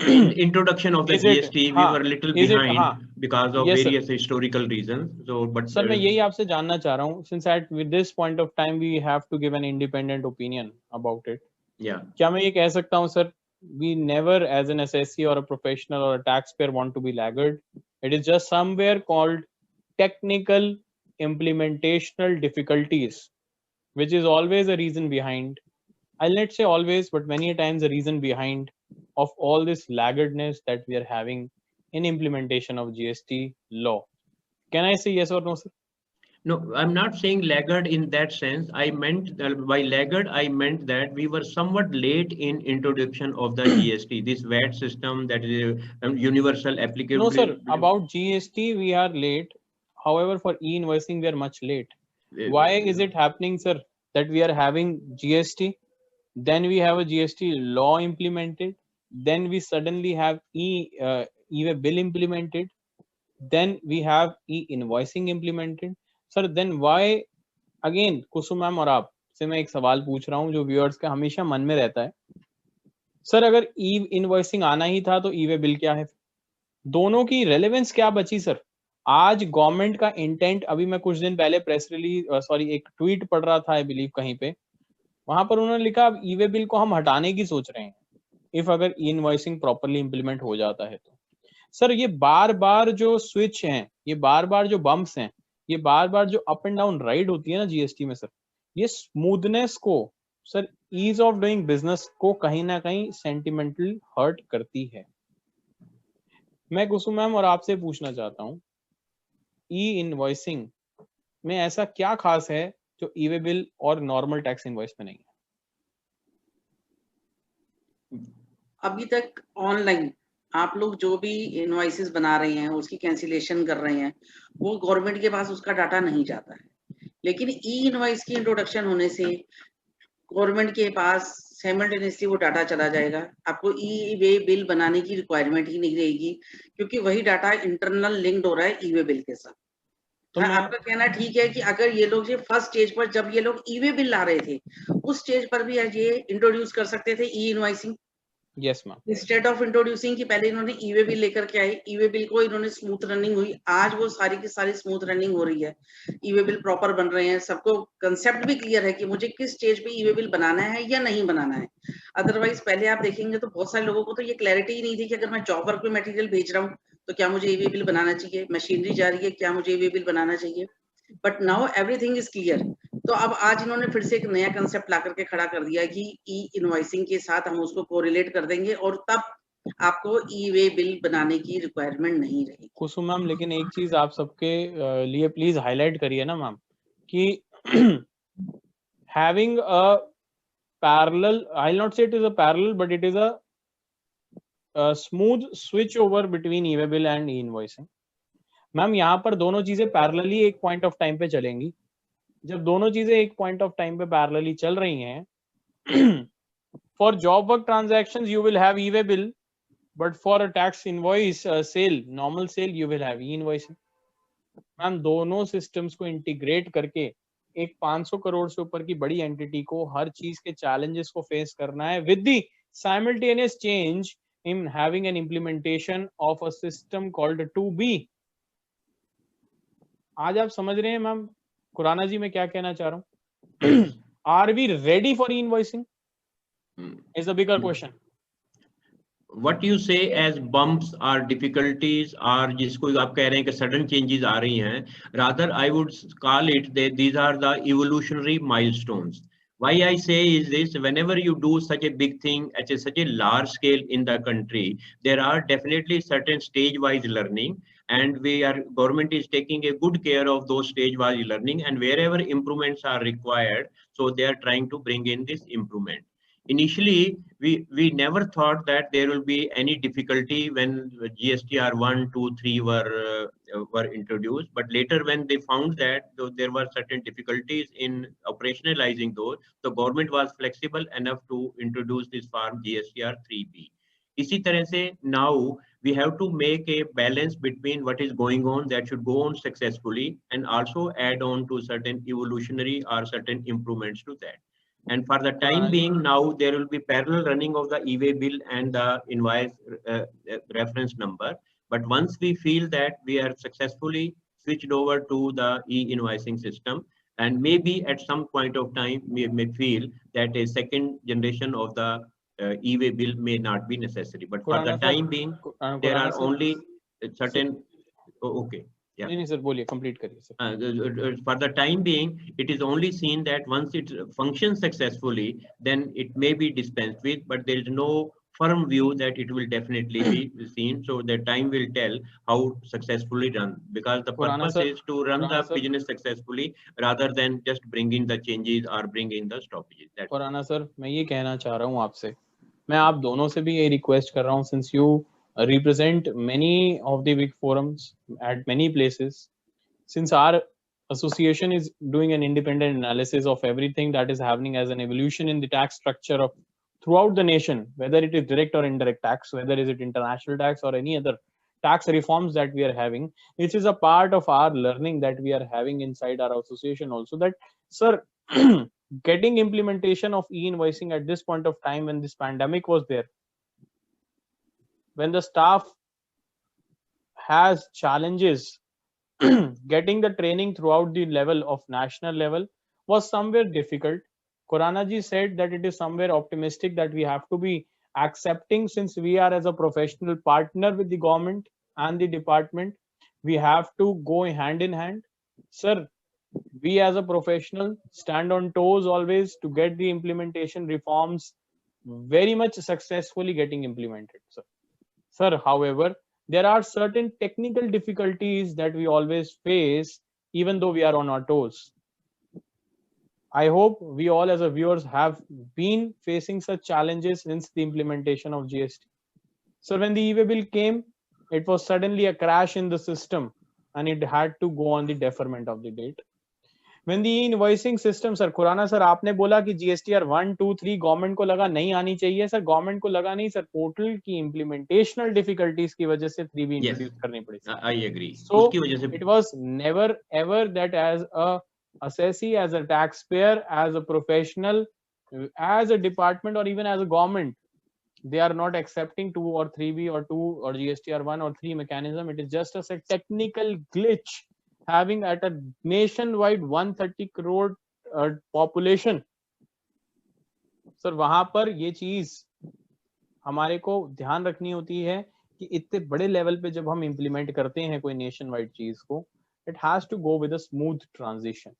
In introduction of the Is it? GST, we हाँ, were a little is it? behind हाँ, because of yes sir. various historical reasons. So, but sir मैं यही आपसे जानना चाह रहा हूँ, since at with this point of time we have to give an independent opinion about it. yeah, क्या मैं ये कह सकता हूँ sir, we never as an SSC or a professional or a taxpayer want to be laggard. It is just somewhere called technical implementational difficulties, which is always a reason behind. I'll not say always, but many a times the reason behind of all this laggardness that we are having in implementation of GST law. Can I say yes or no, sir? no, I'm not saying laggard in that sense. I meant by laggard, I meant that we were somewhat late in introduction of the GST, this VAT system that is universal No, applicable. sir. About GST, we are late. However, for e-invoicing, we are much late. Why is it happening, sir, that we are having GST, then we have a GST law implemented, then we suddenly have e-way bill implemented, then we have e-invoicing implemented. Sir, then why again, Kusum ma'am और आप से मैं एक सवाल पूछ रहा हूँ जो व्यूअर्स का हमेशा मन में रहता है। सर अगर ई इनवॉइसिंग आना ही था तो ई-वे बिल क्या है? दोनों की रेलेवेंस क्या बची सर? आज गवर्नमेंट का इंटेंट, अभी मैं कुछ दिन पहले प्रेस रिलीज सॉरी एक ट्वीट पढ़ रहा था आई बिलीव कहीं पे, वहां पर उन्होंने लिखा अब ई-वे बिल को हम हटाने की सोच रहे हैं इफ अगर ई इनवॉइसिंग प्रॉपरली इंप्लीमेंट हो जाता है तो। सर ये बार बार जो स्विच हैं, ये बार बार जो बम्प्स हैं, ये बार बार जो अप एंड डाउन राइड होती है ना जीएसटी में सर, ये स्मूथनेस को, sir ease of doing business को कहीं ना कहीं सेंटिमेंटल हर्ट करती है। मैं कुसुम मैम और आपसे पूछना चाहता हूँ, ई इनवॉइसिंग में ऐसा क्या खास है जो ई-वे बिल और नॉर्मल टैक्स इनवॉइस में नहीं है? अभी तक ऑनलाइन आप लोग जो भी इनवॉइसेस बना रहे हैं, उसकी कैंसिलेशन कर रहे हैं, वो गवर्नमेंट के पास उसका डाटा नहीं जाता है। लेकिन ई इनवॉइस की इंट्रोडक्शन होने से गवर्नमेंट के पास साइमल्टेनियसली वो डाटा चला जाएगा। आपको ई वे बिल बनाने की रिक्वायरमेंट ही नहीं रहेगी, क्योंकि वही डाटा इंटरनल लिंक्ड हो रहा है ई वे बिल के साथ। तो हाँ, मैं आपका कहना ठीक है कि अगर ये लोग फर्स्ट स्टेज पर जब ये लोग ई वे बिल ला रहे थे, उस स्टेज पर भी आज ये इंट्रोड्यूस कर सकते थे e invoicing. Yes ma'am, instead of introducing की पहले इन्होंने ई-वे बिल लेकर के आए, ई-वे बिल को इन्होंने स्मूथ रनिंग हुई, आज वो सारी की सारी स्मूथ रनिंग हो रही है, ई-वे बिल प्रॉपर बन रहे हैं, सबको कंसेप्ट भी क्लियर है कि मुझे किस स्टेज पे ई-वे बिल बनाना है या नहीं बनाना है। अदरवाइज पहले आप देखेंगे तो बहुत सारे लोगों को तो ये क्लैरिटी ही नहीं थी कि अगर मैं जॉब वर्क में मटेरियल भेज रहा हूँ तो क्या मुझे ई-वे बिल बनाना चाहिए, मशीनरी जा रही है क्या मुझे ई-वे बिल बनाना चाहिए। But now everything is clear. तो अब आज इन्होंने फिर से एक नया कंसेप्ट ला करके खड़ा कर दिया कि ई इनवॉइसिंग के साथ हम उसको कोरिलेट कर देंगे और तब आपको ई वे बिल बनाने की रिक्वायरमेंट नहीं रहेगी। कुसुम मैम, लेकिन एक चीज आप सबके लिए प्लीज हाईलाइट करिए ना मैम कि having a parallel, I'll not say it is a parallel, but it is a smooth switch over between e-way bill and e-invoicing. Ma'am यहाँ पर दोनों चीजें पैरेलली एक पॉइंट ऑफ टाइम पे चलेंगी। जब दोनों चीजें एक पॉइंट ऑफ टाइम पे पैरेलली चल रही हैं, for job work transactions you will have e-way bill, but for a tax invoice sale, normal sale, you will have e-invoicing. Ma'am दोनों सिस्टम्स को इंटीग्रेट करके एक 500 करोड़ से ऊपर की बड़ी एंटिटी को हर चीज के चैलेंजेस को फेस करना है with the simultaneous change in having an implementation of a system called 2B। आज आप समझ रहे हैं मैम खुराना जी मैं क्या कहना चाह रहा हूँ? Are we ready for invoicing is a bigger question. What you say as bumps or difficulties or जिसको आप कह रहे हैं कि sudden changes आ रही हैं, rather I would call it that these are the evolutionary milestones. Why I say is this: whenever you do such a big thing at such a large scale in the country, there are definitely certain stage-wise learning, and government is taking a good care of those stage-wise learning, and wherever improvements are required, so they are trying to bring in this improvement. Initially, we never thought that there will be any difficulty when GSTR 1, 2, 3 were introduced. But later, when they found that there were certain difficulties in operationalizing those, the government was flexible enough to introduce this form GSTR 3B. इसी तरह से now we have to make a balance between what is going on that should go on successfully and also add on to certain evolutionary or certain improvements to that. And for the time being, now there will be parallel running of the e-way bill and the invoice reference number. But once we feel that we are successfully switched over to the e-invoicing system, and maybe at some point of time we may feel that a second generation of the e-way bill may not be necessary. But for the time being, there are only certain. Okay. Yeah. नहीं sir, बोलिए, complete करिए sir. For the time being, it is only seen that once it functions successfully, then it may be dispensed with, but there is no firm view that it will definitely be seen. So the time will tell how successfully run, because the purpose is to run the business successfully rather than just bringing the changes or bringing the stoppages. Khurana sir, मैं ये कहना चाह रहा हूँ आपसे, मैं आप दोनों से भी ये रिक्वेस्ट कर रहा हूँ, since you represent many of the big forums at many places, since our association is doing an independent analysis of everything that is happening as an evolution in the tax structure of throughout the nation, whether it is direct or indirect tax, whether is it international tax or any other tax reforms that we are having, which is a part of our learning that we are having inside our association also, that sir, getting implementation of e-invoicing at this point of time when this pandemic was there, when the staff has challenges getting the training throughout the level of national level was somewhere difficult. Khurana ji said that it is somewhere optimistic that we have to be accepting, since we are as a professional partner with the government and the department, we have to go hand in hand. Sir, we as a professional stand on toes always to get the implementation reforms very much successfully getting implemented, sir. Sir, however, there are certain technical difficulties that we always face, even though we are on our toes. I hope we all as a viewers have been facing such challenges since the implementation of GST. So when the e-way bill came, it was suddenly a crash in the system and it had to go on the deferment of the date. When the e-invoicing system, sir, Khurana sir, आपने बोला कि GSTR 1, 2, 3 government को लगा नहीं आनी चाहिए, sir government को लगा नहीं, सर पोर्टल की इम्प्लीमेंटेशनल डिफिकल्टीज की वजह से 3B इंट्रोड्यूस करनी पड़ी. I agree. So it was never ever that as a assessee, as a taxpayer, as a professional, as a department, or even as a government, they are not accepting 2 or 3B or 2 or GSTR 1 or 3 mechanism. It is just as a technical glitch having at a nationwide 130 crore population. Sir वहां पर ये चीज हमारे को ध्यान रखनी होती है कि इतने बड़े लेवल पे जब हम इंप्लीमेंट करते हैं कोई नेशन वाइड चीज को, it has to go with a smooth transition.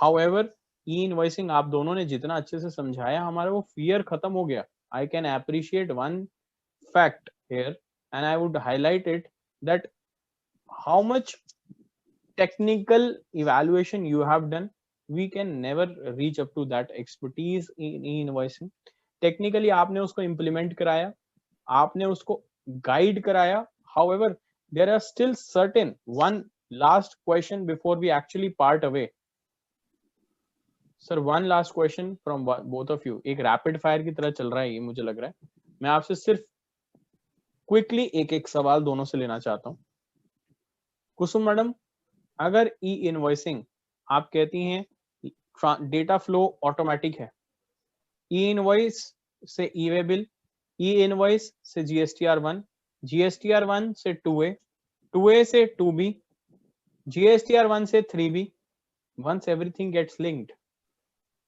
However e invoicing आप दोनों ने जितना अच्छे से समझाया, हमारा वो फियर खत्म हो गया. I can appreciate one fact here and I would highlight it, that how much technical evaluation you have done, we can never reach up to that expertise in e-invoicing. Technically आपने उसको implement कराया, आपने उसको guide कराया. However, there are still certain, one last question before we actually part away. Sir, one last question from both of you. एक rapid fire की तरह चल रहा है ये, मुझे लग रहा है. मैं आपसे सिर्फ quickly एक सवाल दोनों से लेना चाहता हूँ. कुसुम मैडम, अगर ई इनवॉइसिंग आप कहती हैं डेटा फ्लो ऑटोमेटिक है, ई इनवॉइस से ई-वे बिल, ई इनवॉइस से GSTR 1, GSTR 1 से 2A, 2A से 2B, GSTR 1 से 3B, once everything gets linked,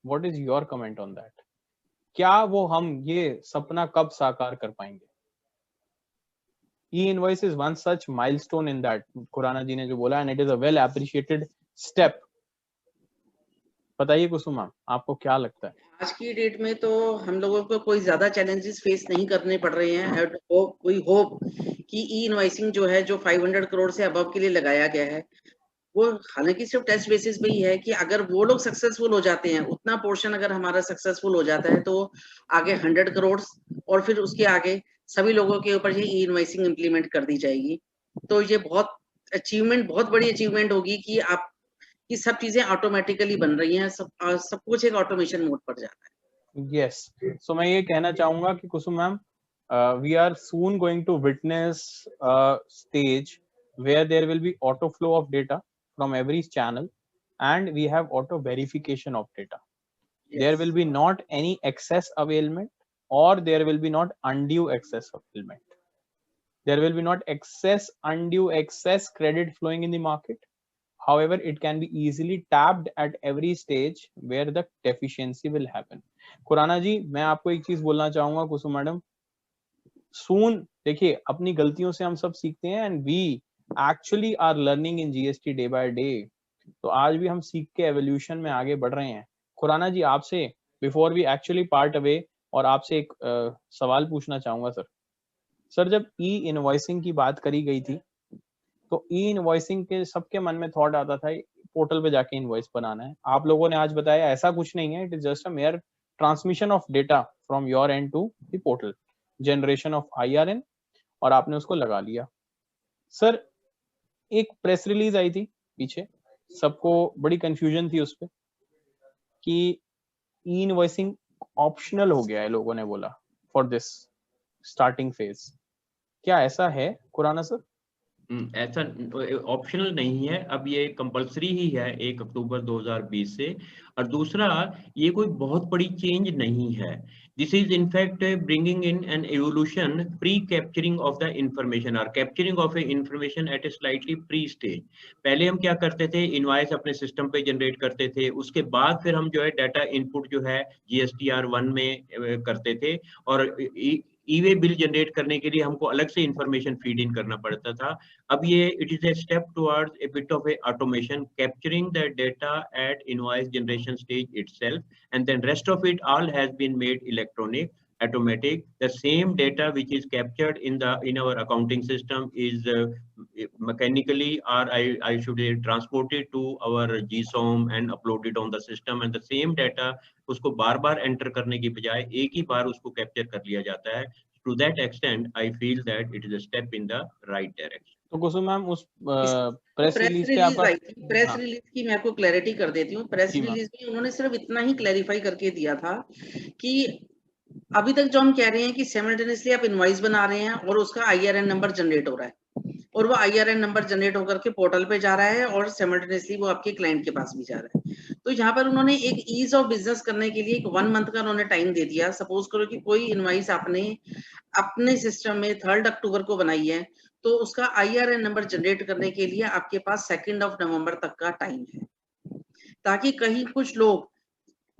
what is your comment on that? क्या वो हम ये सपना कब साकार कर पाएंगे? E-invoice is one such milestone in that. Khurana जी ने जो बोला, and it is a well appreciated step. बताइए कुसुम मैम, आपको क्या लगता है? आज की डेट में तो हम लोगों को कोई ज्यादा चैलेंजेस फेस नहीं करने पड़ रहे हैं. कोई होप कि ई इनवॉइसिंग जो है, जो 500 करोड़ से अबव के लिए लगाया गया है, वो हालांकि सिर्फ टेस्ट बेसिस पे ही है कि अगर वो लोग सक्सेसफुल हो जाते हैं, उतना पोर्शन अगर हमारा सक्सेसफुल हो जाता है, तो आगे 100 करोड़ और फिर उसके आगे सभी लोगों के ऊपर ये ई इनवॉइसिंग इंप्लीमेंट कर दी जाएगी. तो ये बहुत बड़ी अचीवमेंट होगी कि आप की सब चीजें ऑटोमेटिकली बन रही हैं, सब कुछ एक ऑटोमेशन मोड पर जाता है. यस, सो मैं ये कहना चाहूंगा कि कुसुम ma'am, we are soon going to witness a stage where there will be auto flow of data from every channel, and we have auto verification of data. There will be not any excess availment, or there will be not undue excess availment. There will be not undue excess credit flowing in the market. However, it can be easily tapped at every stage where the deficiency will happen. Khurana ji, मैं आपको एक चीज बोलना चाहूंगा कुसुम madam, सून देखिए अपनी गलतियों से हम सब सीखते हैं, and we actually are learning in GST day by day. तो आज भी हम सीख के एवोल्यूशन में आगे बढ़ रहे हैं. खुराना जी, आपसे before we actually part away, और आपसे एक सवाल पूछना चाहूंगा सर. सर, जब ई इनवॉइसिंग की बात करी गई थी, तो ई इनवॉइसिंग के सबके मन में थॉट आता था पोर्टल पे जाके इनवॉइस बनाना है. आप लोगों ने आज बताया ऐसा कुछ नहीं है, it is just a mere transmission of data from your end to the portal, generation of IRN, और आपने उसको लगा लिया. सर, एक प्रेस रिलीज आई थी पीछे, सबको बड़ी कंफ्यूजन थी उस पे कि ई इनवॉइसिंग ऑप्शनल हो गया है, लोगों ने बोला फॉर दिस स्टार्टिंग फेज. क्या ऐसा है खुराना सर? ऐसा ऑप्शनल नहीं है, अब ये कंपलसरी ही है 1 अक्टूबर 2020 से. और दूसरा, ये कोई बहुत बड़ी चेंज नहीं है. This is in fact bringing in an evolution, pre capturing of the information और capturing of a information at a slightly pre stage. पहले हम क्या करते थे, इनवॉइस अपने सिस्टम पे जनरेट करते थे, उसके बाद फिर हम जो है डाटा इनपुट जो है GSTR 1 में करते थे, और ई-वे बिल जनरेट करने के लिए हमको अलग से इंफॉर्मेशन फीड इन करना पड़ता था. अब ये it is a step towards a bit of A automation, capturing the data eight invoice generation stage itself, and then rest of it all has been made electronic, automatic. The same data which is captured in our accounting system is mechanically, or I should say transported to our GSOM and uploaded on the system, and the same data उसको बार बार enter करने की बजाय एक ही बार उसको capture कर लिया जाता है. To that extent, I feel that it is a step in the right direction. तो कुसुम मैम, उस प्रेस रिलीज पे आपका प्रेस रिलीज की मैं आपको क्लैरिटी कर देती हूँ. प्रेस रिलीज में उन्होंने सिर्फ इतना ही क्लैरिफाई करके दिया था कि अभी तक जो हम कह रहे हैं कि साइमल्टेनियसली आप इनवॉइस बना रहे हैं और उसका IRN नंबर जनरेट हो रहा है, और वो IRN नंबर जनरेट होकर के पोर्टल पे जा रहा है, और साइमल्टेनियसली वो आपके क्लाइंट के पास भी जा रहा है. तो यहाँ पर उन्होंने एक ईज ऑफ बिजनेस करने के लिए एक 1 मंथ का उन्होंने टाइम दे दिया. सपोज करो कि कोई इनवॉइस आपने अपने सिस्टम में 3 अक्टूबर को बनाई है, तो उसका IRN नंबर जनरेट करने के लिए आपके पास 2 नवंबर तक का टाइम है, ताकि कहीं कुछ लोग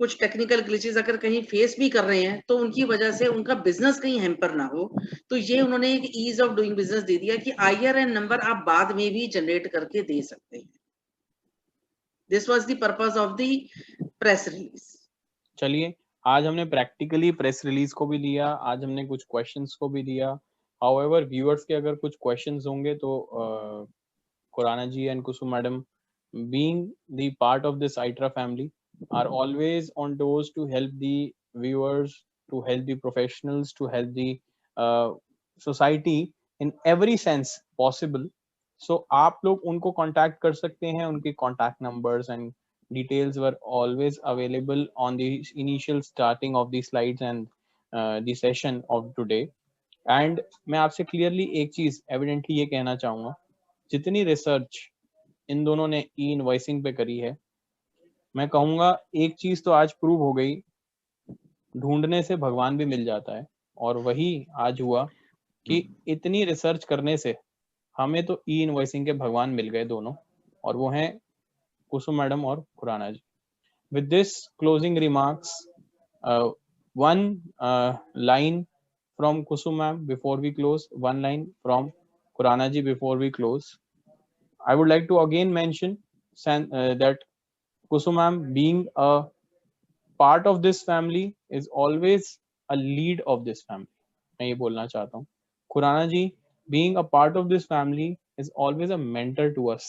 कुछ टेक्निकल ग्लिचेस अगर कहीं फेस भी कर रहे हैं तो उनकी वजह से उनका बिजनेस कहीं हैम्पर ना हो. तो ये उन्होंने एक ईज ऑफ डूइंग बिजनेस दे दिया कि IRN नंबर आप बाद में भी जनरेट करके दे सकते हैं. This was the purpose of the press release. चलिए, आज हमने प्रैक्टिकली प्रेस रिलीज को भी लिया, आज हमने कुछ क्वेश्चंस को भी लिया. हाउएवर, व्यूअर्स के अगर कुछ क्वेश्चंस होंगे तो Khurana ji and Kusum madam, being the part of this ITRA फैमिली, are always on toes to help the viewers, to help the professionals, to help the society in every sense possible. So आप लोग उनको contact कर सकते हैं, उनके contact numbers and details were always available on the initial starting of the slides and the session of today. And मैं आपसे clearly एक चीज evidently ये कहना चाहूँगा, जितनी research इन दोनों ने e-invoicing पे करी है, मैं कहूँगा एक चीज तो आज प्रूव हो गई, ढूंढने से भगवान भी मिल जाता है. और वही आज हुआ कि इतनी रिसर्च करने से हमें तो ई-इनवॉइसिंग के भगवान मिल गए दोनों, और वो हैं कुसुम मैडम और Khurana ji. With this closing remarks, one line from Kusum ma'am before we close, one line from Khurana ji before we close. I would like to again mention that Kusum ma'am, being a part of this family, is always a lead of this family. मैं ये बोलना चाहता हूँ. खुराना जी, being a part of this family, is always a mentor to us.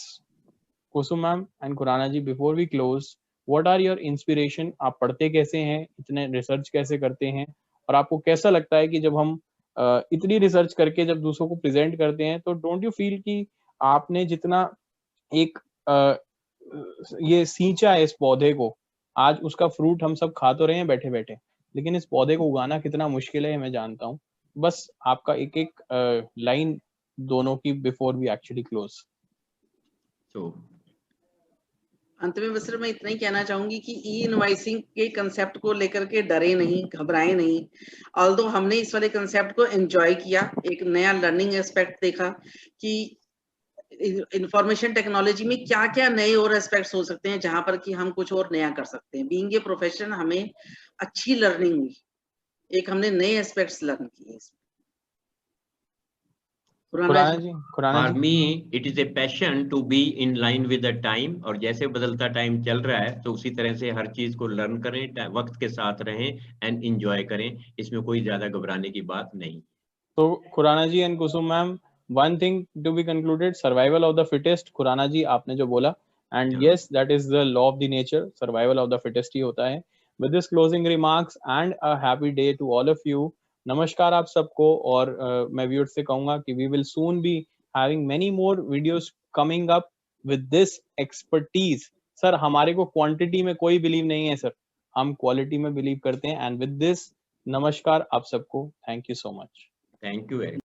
Kusum ma'am and Khurana ji, before we close, what are your inspiration? आप पढ़ते कैसे हैं, इतने रिसर्च कैसे करते हैं, और आपको कैसा लगता है कि जब हम इतनी रिसर्च करके जब दूसरों को प्रेजेंट करते हैं, तो डोंट यू फील कि आपने जितना एक ये सींचा है इस पौधे को, आज उसका फ्रूट हम सब खा तो रहे हैं बैठे बैठे, लेकिन इस पौधे को उगाना कितना मुश्किल है मैं जानता हूँ. बस आपका एक एक लाइन दोनों की before we actually close. So अंत में बस सिर्फ मैं इतना ही कहना चाहूंगी कि ई इनवाइसिंग के कंसेप्ट को लेकर के डरे नहीं, घबराए नहीं। ऑल्दो हमने इस वाले कंसेप्ट को एंजॉय किया, एक नया लर्निंग एस्पेक्ट देखा कि इंफॉर्मेशन टेक्नोलॉजी में क्या क्या नए और एस्पेक्ट्स हो सकते हैं जहां पर कि हम कुछ और नया कर सकते हैं। बीइंग ए प्रोफेशन हमें अच्छी लर्निंग हुई, एक हमने नए एस्पेक्ट्स लर्न किए इसमें। Khurana for ji me it is a passion to be in line with the time, और जैसे बदलता टाइम चल रहा है तो उसी तरह से हर चीज को लर्न करें, वक्त के साथ रहें एंड एंजॉय करें, इसमें कोई ज्यादा घबराने की बात नहीं। तो Khurana ji and Kusum ma'am, one thing to be concluded, survival of the fittest. Khurana ji आपने जो बोला, and yes that is the law of the nature, survival of the fittest ही होता है। With this closing remarks and a happy day to all of you. नमस्कार आप सबको, और मैं व्यूअर्स से कहूंगा कि we will soon be having many more videos coming up with this expertise. Sir हमारे को क्वांटिटी में कोई बिलीव नहीं है सर, हम क्वालिटी में बिलीव करते हैं। एंड विद दिस नमस्कार आप सबको, thank you so much. Thank you very